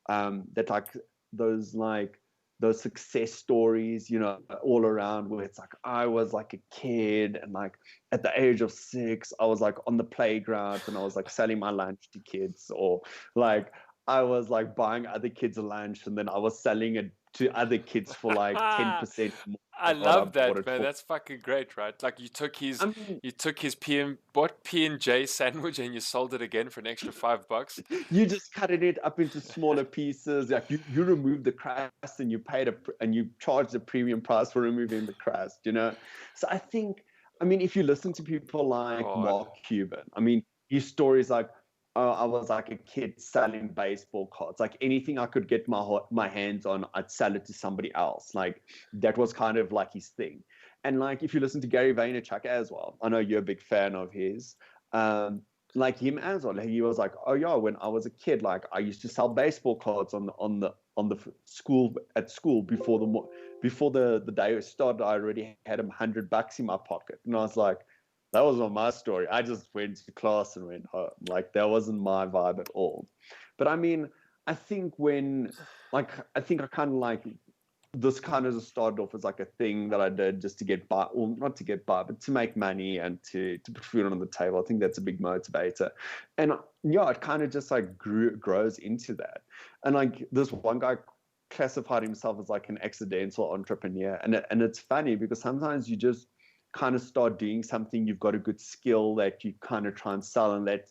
like those like those success stories, all around, where it's like I was like a kid, and like at the age of 6, I was like on the playground and I was like selling my lunch to kids, or like I was like buying other kids lunch and then I was selling it to other kids for like 10% more I than what I love bought that, it man. for. That's fucking great, right? Like I mean, you took his P&J sandwich and you sold it again for an extra $5. you just cutting it up into smaller pieces. Like you remove the crust and you and you charge the premium price for removing the crust. So I mean, if you listen to people like God. Mark Cuban, I mean, his stories like, oh, I was like a kid selling baseball cards. Like anything I could get my hands on, I'd sell it to somebody else. Like that was kind of like his thing. And like, if you listen to Gary Vaynerchuk as well, I know you're a big fan of his. Um, like him as well, he was like, oh yeah, when I was a kid, like I used to sell baseball cards on the school at school before the day started. I already had $100 in my pocket, and I was like, that was not my story. I just went to class and went home. Like that wasn't my vibe at all. But I mean, I think I think I kind of like this kind of started off as like a thing that I did just to get by, or not to get by, but to make money and to put food on the table. I think that's a big motivator. And yeah, it kind of just like grows into that. And like this one guy classified himself as like an accidental entrepreneur. And it's funny because sometimes you just kind of start doing something, you've got a good skill that you kind of try and sell, and that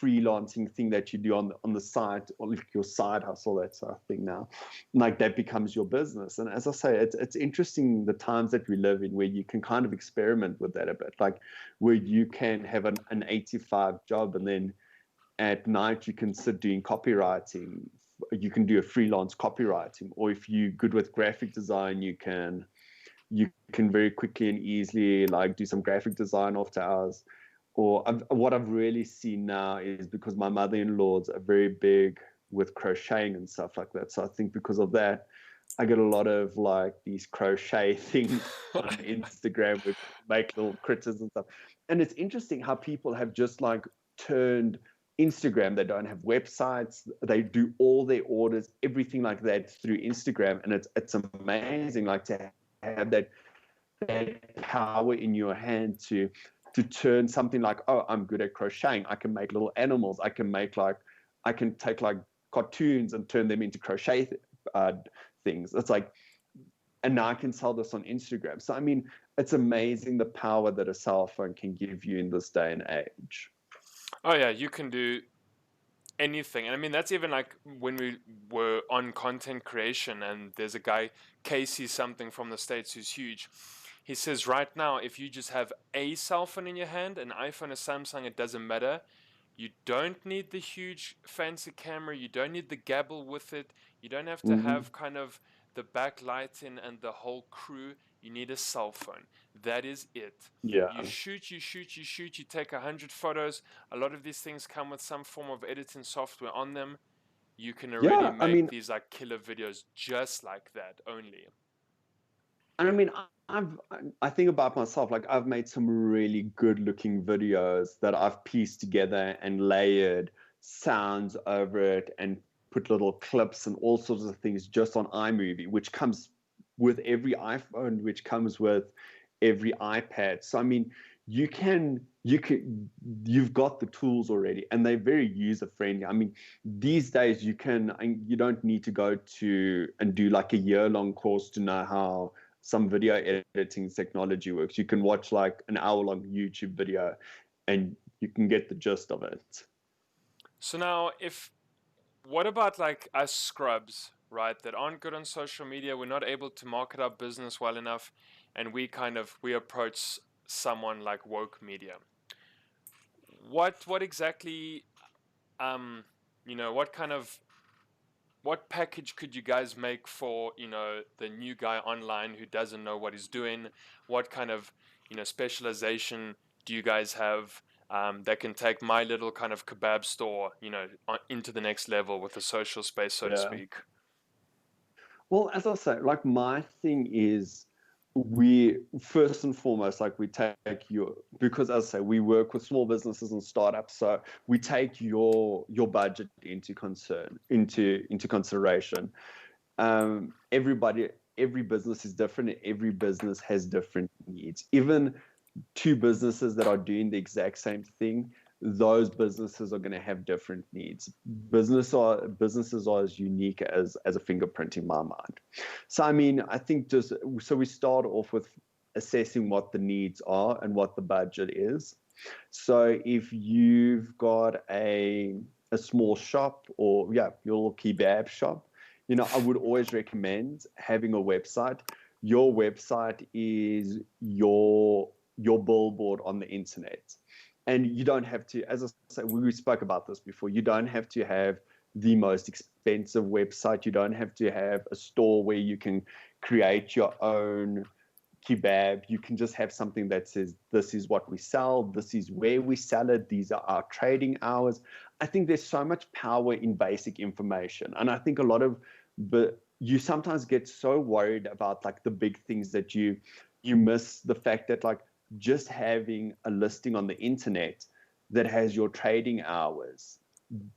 freelancing thing that you do on the side, or like your side hustle, that sort of thing now, like that becomes your business. And as I say, it's interesting the times that we live in where you can kind of experiment with that a bit, like where you can have an 8 to 5 job, and then at night you can sit doing copywriting. You can do a freelance copywriting, or if you're good with graphic design, you can very quickly and easily like do some graphic design after hours. Or what I've really seen now is, because my mother-in-law's are very big with crocheting and stuff like that. So I think because of that, I get a lot of like these crochet things on Instagram with make little critters and stuff. And it's interesting how people have just like turned Instagram. They don't have websites. They do all their orders, everything like that through Instagram. And it's amazing, like to have that power in your hand to turn something like, oh, I'm good at crocheting. I can make little animals. I can take like cartoons and turn them into crochet things. It's like, and now I can sell this on Instagram. So, I mean, it's amazing the power that a cell phone can give you in this day and age. Oh yeah, you can do anything. And I mean, that's even like when we were on content creation, and there's a guy, Casey something from the States, who's huge. He says right now, if you just have a cell phone in your hand, an iPhone, a Samsung, it doesn't matter. You don't need the huge fancy camera. You don't need the gabble with it. You don't have to have kind of the backlighting and the whole crew. You need a cell phone. That is it. Yeah. You shoot, you take 100 photos. A lot of these things come with some form of editing software on them. You can already make these like killer videos just like that only. And I mean, I think about myself, like I've made some really good looking videos that I've pieced together and layered sounds over it and put little clips and all sorts of things just on iMovie, which comes with every iPhone, which comes with every iPad. So I mean, you've got the tools already, and they're very user friendly. I mean, these days you don't need to go to and do like a year-long course to know how some video editing technology works. You can watch like an hour-long YouTube video and you can get the gist of it. So now, what about like us scrubs, right, that aren't good on social media? We're not able to market our business well enough, and we approach someone like Woke Media. What exactly, what package could you guys make for, the new guy online who doesn't know what he's doing? What kind of, specialization do you guys have that can take my little kind of kebab store, into the next level with the social space, so to speak? Well, as I say, like my thing is, we first and foremost, like we take because as I say, we work with small businesses and startups, so we take your budget into consideration. Every business is different. Every business has different needs. Even two businesses that are doing the exact same thing, those businesses are going to have different needs. Businesses are as unique as a fingerprint in my mind. So I mean, I think we start off with assessing what the needs are and what the budget is. So if you've got a small shop, or your little kebab shop, I would always recommend having a website. Your website is your billboard on the internet. And you don't have to, as I say, we spoke about this before, you don't have to have the most expensive website. You don't have to have a store where you can create your own kebab, you can just have something that says, this is what we sell, this is where we sell it, these are our trading hours. I think there's so much power in basic information. And I think a lot of, but you sometimes get so worried about like the big things that you miss the fact that like just having a listing on the internet that has your trading hours,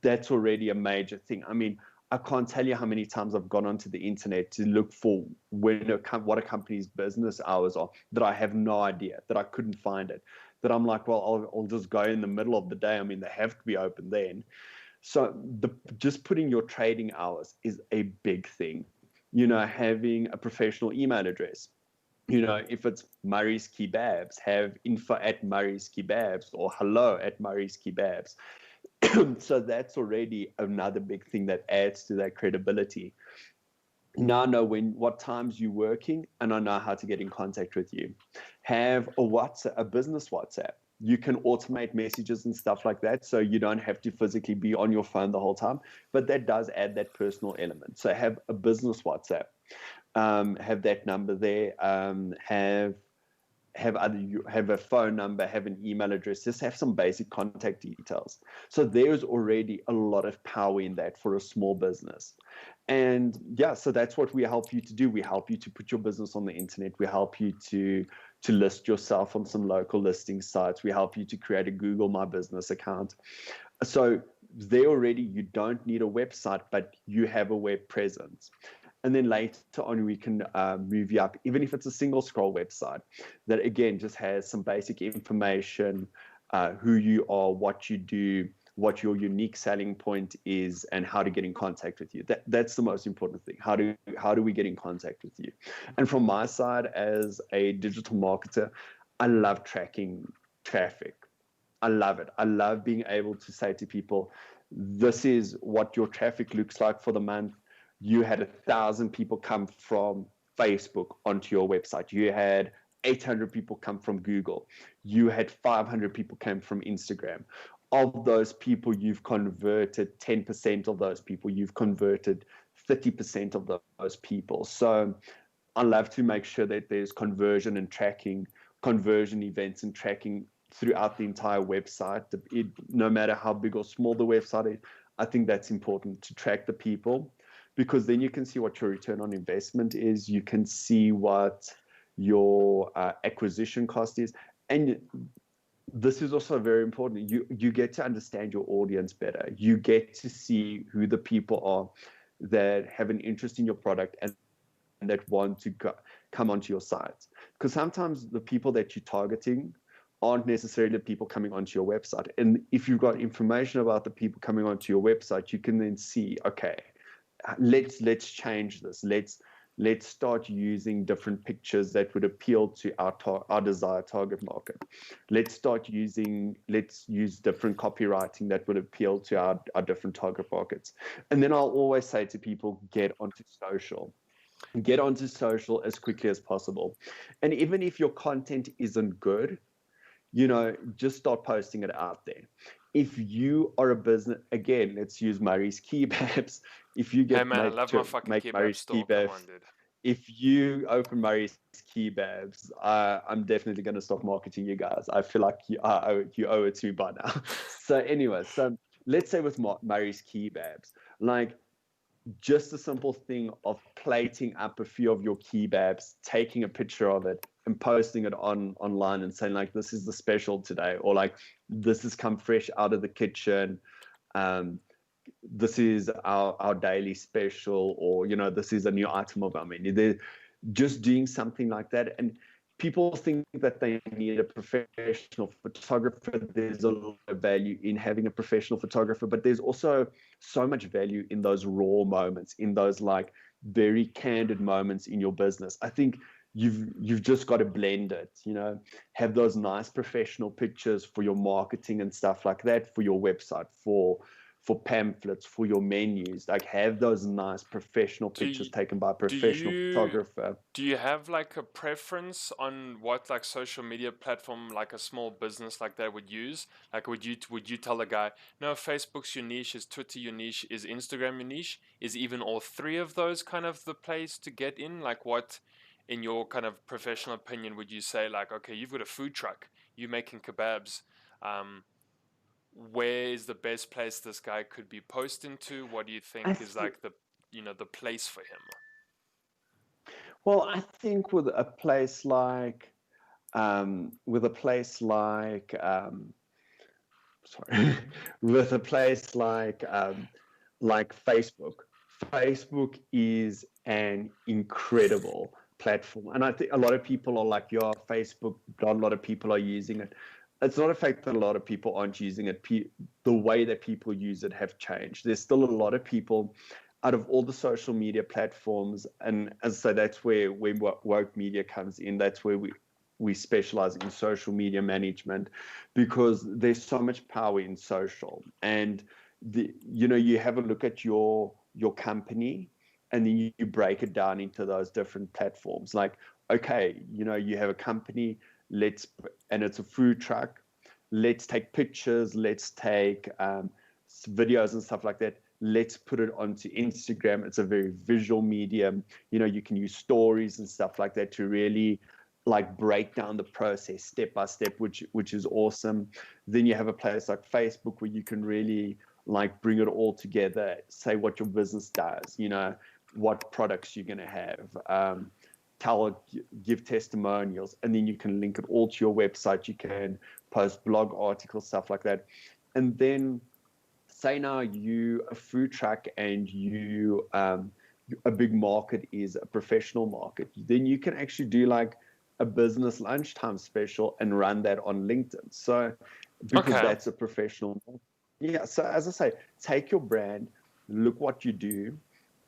that's already a major thing. I mean, I can't tell you how many times I've gone onto the internet to look for what a company's business hours are, that I have no idea, that I couldn't find it, that I'm like, well, I'll just go in the middle of the day. I mean, they have to be open then. So just putting your trading hours is a big thing. You know, having a professional email address. You know, if it's Murray's Kebabs, have info@Murray's Kebabs or hello@Murray's Kebabs. So that's already another big thing that adds to that credibility. Now I know what times you're working, and I know how to get in contact with you. Have a business WhatsApp. You can automate messages and stuff like that, so you don't have to physically be on your phone the whole time. But that does add that personal element. So have a business WhatsApp. Have that number there. Have a phone number, have an email address, just have some basic contact details. So there's already a lot of power in that for a small business. And yeah, so that's what we help you to do. We help you to put your business on the internet. We help you to list yourself on some local listing sites. We help you to create a Google My Business account. So there already, you don't need a website, but you have a web presence. And then later on, we can move you up, even if it's a single scroll website that, again, just has some basic information, who you are, what you do, what your unique selling point is, and how to get in contact with you. That's the most important thing. How do we get in contact with you? And from my side, as a digital marketer, I love tracking traffic. I love it. I love being able to say to people, this is what your traffic looks like for the month. You had 1,000 people come from Facebook onto your website. You had 800 people come from Google. You had 500 people come from Instagram. Of those people, you've converted 10% of those people. You've converted 30% of those people. So I love to make sure that there's conversion and tracking, conversion events and tracking throughout the entire website. No matter how big or small the website is, I think that's important to track the people, because then you can see what your return on investment is. You can see what your acquisition cost is. And this is also very important. You get to understand your audience better. You get to see who the people are that have an interest in your product and that want to come onto your site. Because sometimes the people that you're targeting aren't necessarily the people coming onto your website. And if you've got information about the people coming onto your website, you can then see, okay, let's change this. Let's start using different pictures that would appeal to our desired target market. Let's use different copywriting that would appeal to our different target markets. And then I'll always say to people, get onto social. Get onto social as quickly as possible. And even if your content isn't good, just start posting it out there. If you are a business, again, let's use Murray's Kebabs. If you get hey man, I love my fucking make kebab Murray's store. Kebabs, Come on, dude. if you open Murray's Kebabs, I'm definitely going to stop marketing you guys. I feel like you owe it to me by now. So anyway, so let's say with Murray's Kebabs, like just the simple thing of plating up a few of your kebabs, taking a picture of it and posting it online and saying like, this is the special today, or like, this has come fresh out of the kitchen. This is our daily special, or, this is a new item of our menu. They're just doing something like that. And people think that they need a professional photographer. There's a lot of value in having a professional photographer, but there's also so much value in those raw moments, in those like very candid moments in your business. I think you've just got to blend it, have those nice professional pictures for your marketing and stuff like that, for your website, for pamphlets, for your menus. Like, have those nice professional pictures taken by a professional photographer. Do you have like a preference on what like social media platform like a small business like that would use? Like, would you tell a guy, no, Facebook's your niche, is Twitter your niche, is Instagram your niche, is even all three of those kind of the place to get in? Like, what in your kind of professional opinion, would you say like, okay, you've got a food truck, you're making kebabs, where is the best place this guy could be posting to? What do you I think is think, like the, the place for him? well, I think with a place like, with a place like, sorry, with a place like Facebook. Facebook is an incredible platform, and I think a lot of people are like, "Yeah, Facebook." Not a lot of people are using it. It's not a fact that a lot of people aren't using it. The way that people use it have changed. There's still a lot of people out of all the social media platforms, and as I say, that's where woke media comes in. That's where we specialize in social media management, because there's so much power in social. And you have a look at your company, and then you break it down into those different platforms. Like, okay, you have a company, and it's a food truck. Let's take pictures, let's take videos and stuff like that. Let's put it onto Instagram. It's a very visual medium. You can use stories and stuff like that to really like break down the process step by step, which is awesome. Then you have a place like Facebook where you can really like bring it all together, say what your business does, what products you're going to have, give testimonials, and then you can link it all to your website. You can post blog articles, stuff like that. And then say now you a food truck, and you a big market is a professional market, then you can actually do like a business lunchtime special and run that on LinkedIn. So because Okay. that's a professional. Yeah. So as I say, take your brand, look what you do,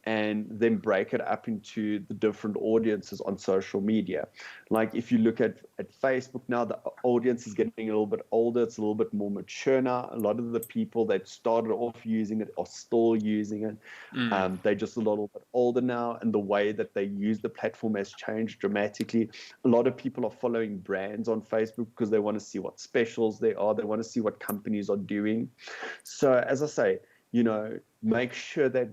and then break it up into the different audiences on social media. Like if you look at Facebook now, the audience is getting a little bit older. It's a little bit more mature now. A lot of the people that started off using it are still using it. They're just a little bit older now, and the way that they use the platform has changed dramatically. A lot of people are following brands on Facebook because they want to see what specials there are. They want to see what companies are doing. So as I say, make sure that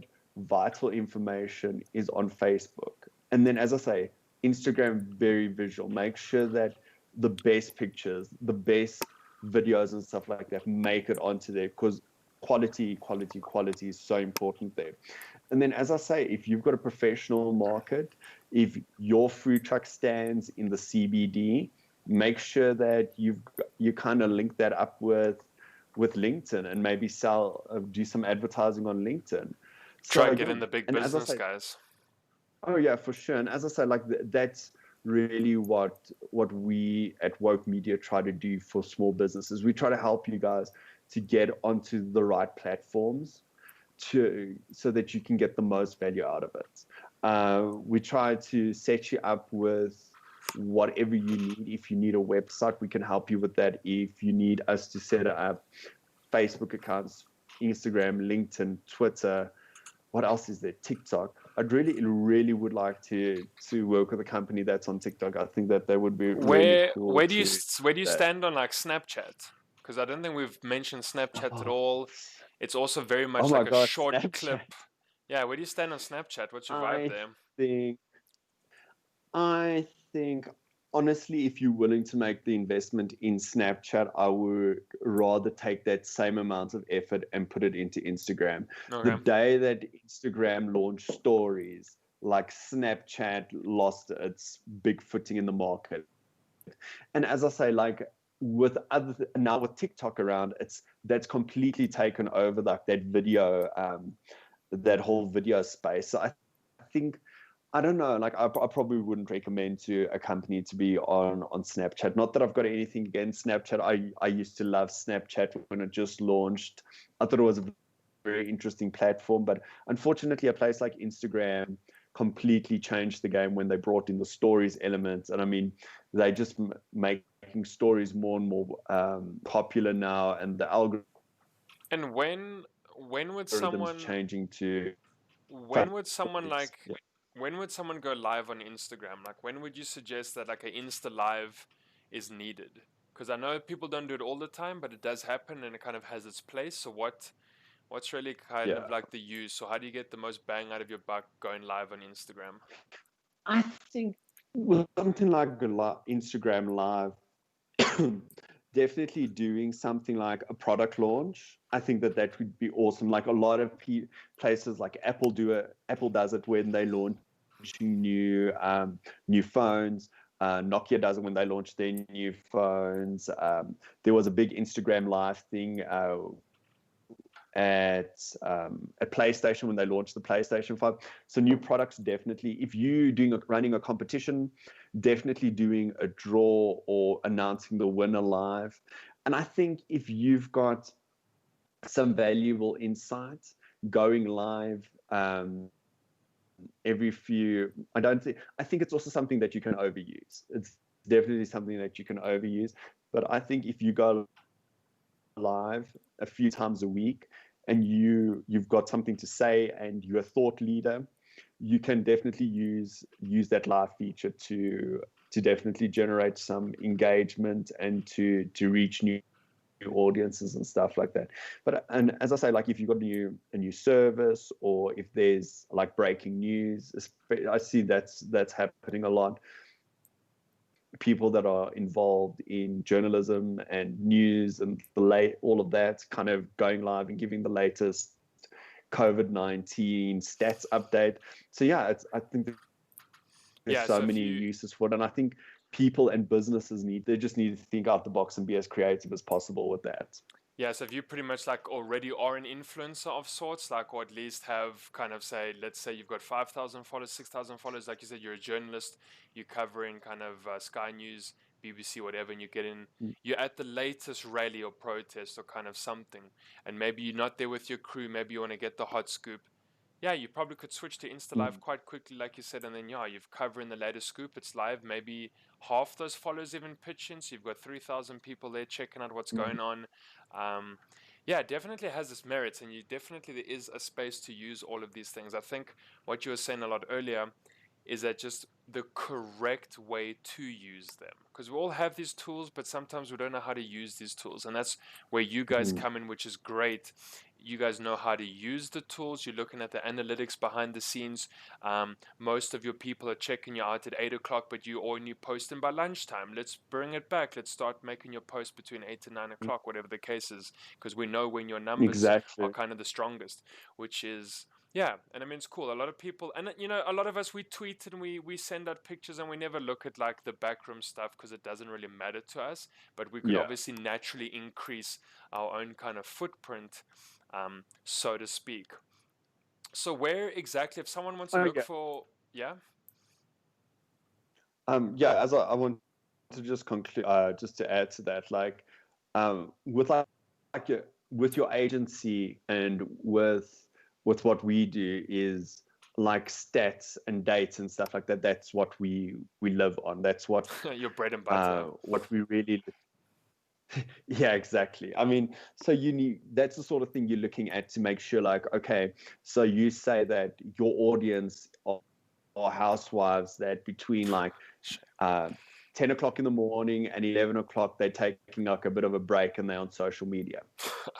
vital information is on Facebook. And then, as I say, Instagram, very visual. Make sure that the best pictures, the best videos and stuff like that make it onto there, because quality is so important there. And then, as I say, if you've got a professional market, if your food truck stands in the CBD, make sure that you kind of link that up with LinkedIn, and maybe do some advertising on LinkedIn. Try So and get yeah, in the big and as I business, say, guys. oh yeah, for sure. And as I say, like that's really what we at Woke Media try to do for small businesses. We try to help you guys to get onto the right platforms so that you can get the most value out of it. We try to set you up with whatever you need. If you need a website, we can help you with that. If you need us to set up Facebook accounts, Instagram, LinkedIn, Twitter, what else is there? TikTok. I'd really would like to work with a company that's on TikTok. I think that would be really Where cool where do you to where do you that. stand on like Snapchat? Because I don't think we've mentioned Snapchat at Oh, all. It's also very oh much my like a God, short Snapchat. clip. Yeah, where do you stand on Snapchat? What's your vibe I there? think I think honestly, if you're willing to make the investment in Snapchat, I would rather take that same amount of effort and put it into Instagram. The Okay. day that Instagram launched stories, like Snapchat lost its big footing in the market. And as I say, like now with TikTok around, that's completely taken over like that video, that whole video space. So I think I don't know. Like, I probably wouldn't recommend to a company to be on Snapchat. Not that I've got anything against Snapchat. I used to love Snapchat when it just launched. I thought it was a very interesting platform, but unfortunately, a place like Instagram completely changed the game when they brought in the stories element. And I mean, they just making stories more and more popular now, and the And when would algorithms someone changing to when would someone stories. like when would someone go live on Instagram? Like when would you suggest that like an Insta live is needed? Because I know people don't do it all the time, but it does happen and it kind of has its place. So what's really kind Yeah. of like the use? So how do you get the most bang out of your buck going live on Instagram? I think with something like Instagram Live, definitely doing something like a product launch. I think that that would be awesome. Like a lot of places like Apple does it when they launch new phones. Nokia does it when they launch their new phones. There was a big Instagram Live thing at PlayStation when they launched the PlayStation 5. So new products, definitely. If you running a competition, definitely doing a draw or announcing the winner live. And I think if you've got some valuable insights, going live every few, I think it's also something that you can overuse. It's definitely something that you can overuse. But I think if you go live a few times a week and you've got something to say and you're a thought leader, you can definitely use that live feature to definitely generate some engagement and to reach new audiences and stuff like that. But and as I say, like if you've got a new service, or if there's like breaking news, I see that's happening a lot. People that are involved in journalism and news and all of that, kind of going live and giving the latest COVID-19 stats update. So yeah, I think there's Yeah, so so if many you uses for it, and I think people and businesses they just need to think out the box and be as creative as possible with that. Yeah, so if you pretty much like already are an influencer of sorts, like, or at least have kind of say, let's say you've got 5,000 followers, 6,000 followers, like you said, you're a journalist, you're covering kind of Sky News, BBC, whatever, and you're at the latest rally or protest or kind of something, and maybe you're not there with your crew, maybe you want to get the hot scoop. Yeah, you probably could switch to Insta Live Mm. quite quickly, like you said, and then yeah, you've covering the latest scoop. It's live. Maybe half those followers even pitch in, so you've got 3,000 people there checking out what's Mm. going on. Um, yeah, it definitely has its merits, and you definitely there is a space to use all of these things. I think what you were saying a lot earlier is that just the correct way to use them, because we all have these tools, but sometimes we don't know how to use these tools, and that's where you guys Mm. come in, which is great. You guys know how to use the tools. You're looking at the analytics behind the scenes. Most of your people are checking you out at 8 o'clock, but you only posting by lunchtime. Let's bring it back. Let's start making your post between 8 to 9 o'clock, whatever the case is, because we know when your numbers are Exactly. kind of the strongest, which is yeah. And I mean, it's cool. A lot of people, and a lot of us, we tweet and we send out pictures, and we never look at like the backroom stuff because it doesn't really matter to us. But we could Yeah. obviously naturally increase our own kind of footprint, so to speak. So where exactly, if someone wants to look Okay. for, yeah, Yeah. As I want to just conclude, just to add to that, like, with like with your agency and with what we do is like stats and dates and stuff like that. That's what we live on. That's your bread and butter. what we really. Yeah, exactly. I mean, so you need that's the sort of thing you're looking at to make sure, like, okay, so you say that your audience are housewives that between like uh, 10 o'clock in the morning and 11 o'clock, they're taking like a bit of a break and they're on social media.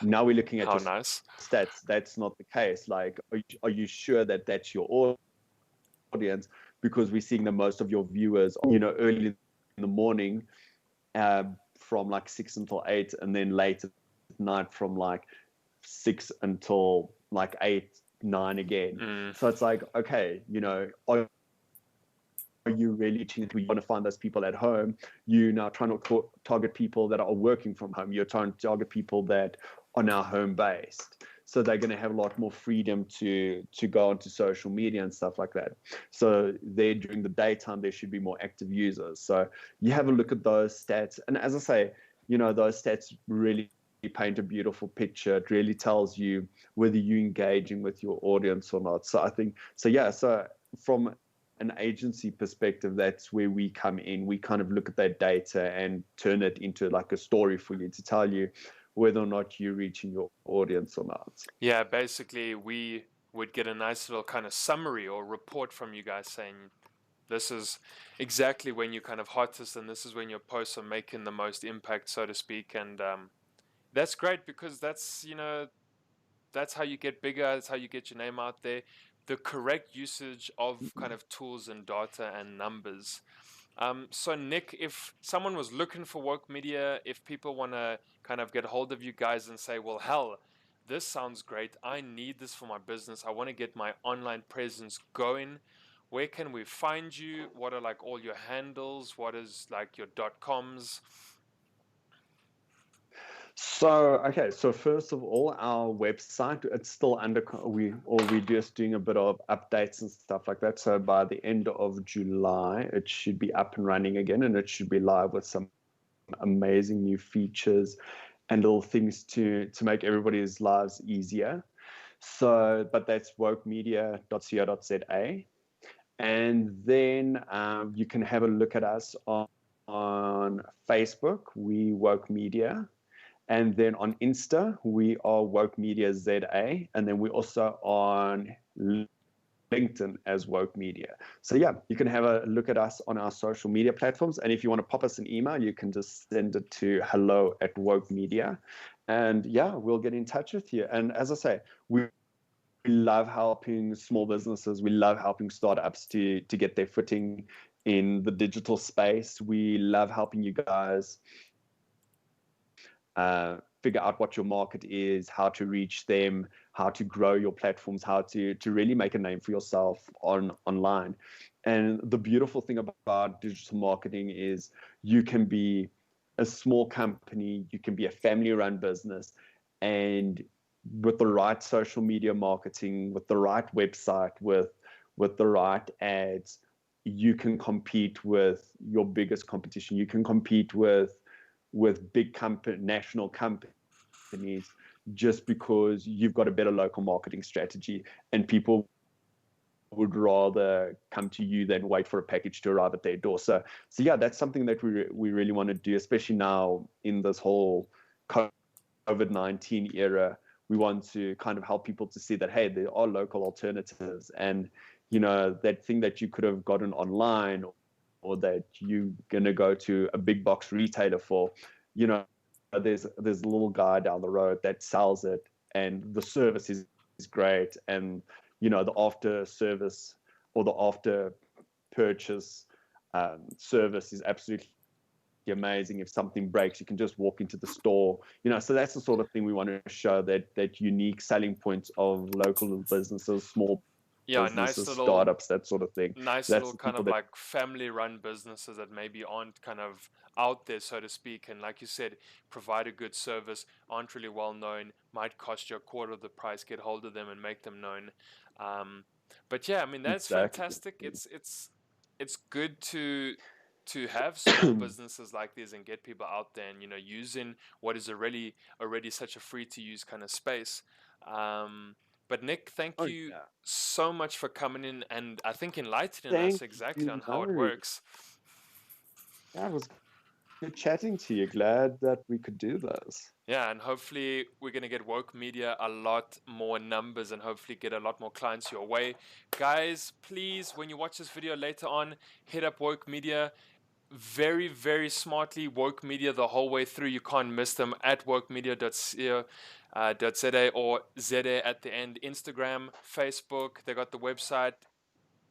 Now we're looking at How your nice. stats. That's not the case. Like, are you sure that that's your audience? Because we're seeing that most of your viewers, early in the morning, from like 6 until 8, and then late at night from like 6 until like 8, 9 again. Mm, So it's like, okay, are you really reaching to, you want to find those people at home? You now trying to target people that are working from home. You're trying to target people that are now home based. So they're going to have a lot more freedom to go onto social media and stuff like that. So there during the daytime, there should be more active users. So you have a look at those stats. And as I say, those stats really paint a beautiful picture. It really tells you whether you're engaging with your audience or not. So I think, so yeah, so from an agency perspective, that's where we come in. We kind of look at that data and turn it into like a story for you to tell you whether or not you're reaching your audience or not. yeah, basically we would get a nice little kind of summary or report from you guys saying this is exactly when you're kind of hottest, and this is when your posts are making the most impact, so to speak. And that's great, because that's how you get bigger. That's how you get your name out there. the correct usage of kind of tools and data and numbers. So Nick, if someone was looking for woke media, if people want to kind of get hold of you guys and say, well, hell, this sounds great. I need this for my business. I want to get my online presence going. Where can we find you? What are like all your handles? What is like your .coms? So, okay, so first of all, our website, it's still we're just doing a bit of updates and stuff like that. So by the end of July, it should be up and running again, and it should be live with some amazing new features and little things to make everybody's lives easier. So, but that's wokemedia.co.za. And then you can have a look at us on Facebook, we Woke Media. And then on Insta, we are Woke Media ZA. And then we're also on LinkedIn as Woke Media. So yeah, you can have a look at us on our social media platforms. And if you want to pop us an email, you can just send it to hello@wokemedia. And yeah, we'll get in touch with you. And as I say, we love helping small businesses. We love helping startups to get their footing in the digital space. We love helping you guys figure out what your market is, how to reach them, how to grow your platforms, how to really make a name for yourself online. And the beautiful thing about digital marketing is you can be a small company, you can be a family-run business, and with the right social media marketing, with the right website, with the right ads, you can compete with your biggest competition. You can compete with big national companies, just because you've got a better local marketing strategy, and people would rather come to you than wait for a package to arrive at their door. So yeah, that's something that we really want to do, especially now in this whole COVID-19 era. We want to kind of help people to see that, hey, there are local alternatives, and that thing that you could have gotten online, or that you're gonna go to a big box retailer for, there's a little guy down the road that sells it, and the service is great, and the after service or the after purchase service is absolutely amazing. If something breaks, you can just walk into the store. So that's the sort of thing we want to show, that unique selling points of local businesses, small Yeah, businesses, startups, that sort of thing. nice That's little the kind people of that like family run businesses that maybe aren't kind of out there, so to speak, and like you said, provide a good service, aren't really well known, might cost you a quarter of the price. Get hold of them and make them known. um, but yeah, I mean, that's exactly. fantastic. It's good to have small businesses like these and get people out there and using what is already such a free to use kind of space. um, but Nick, thank Oh you yeah. so much for coming in and I think enlightening us Thank exactly you, on how it Murray. works. That was good chatting to you. Glad that we could do this. Yeah, and hopefully we're going to get woke media a lot more numbers and hopefully get a lot more clients your way. Guys, please, when you watch this video later on, hit up woke media. Very, very smartly, woke media the whole way through. You can't miss them at wokemedia.co. .za or ZA at the end. Instagram, Facebook, they got the website.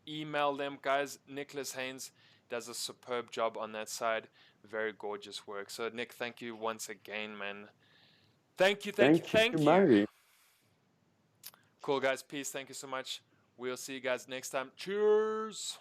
Email them, guys. Nicholas Heyns does a superb job on that side. Very gorgeous work. So Nick, thank you once again, man. Thank you, thank you, Thank you, thank you. Murray. Cool, guys. Peace. Thank you so much. We'll see you guys next time. Cheers.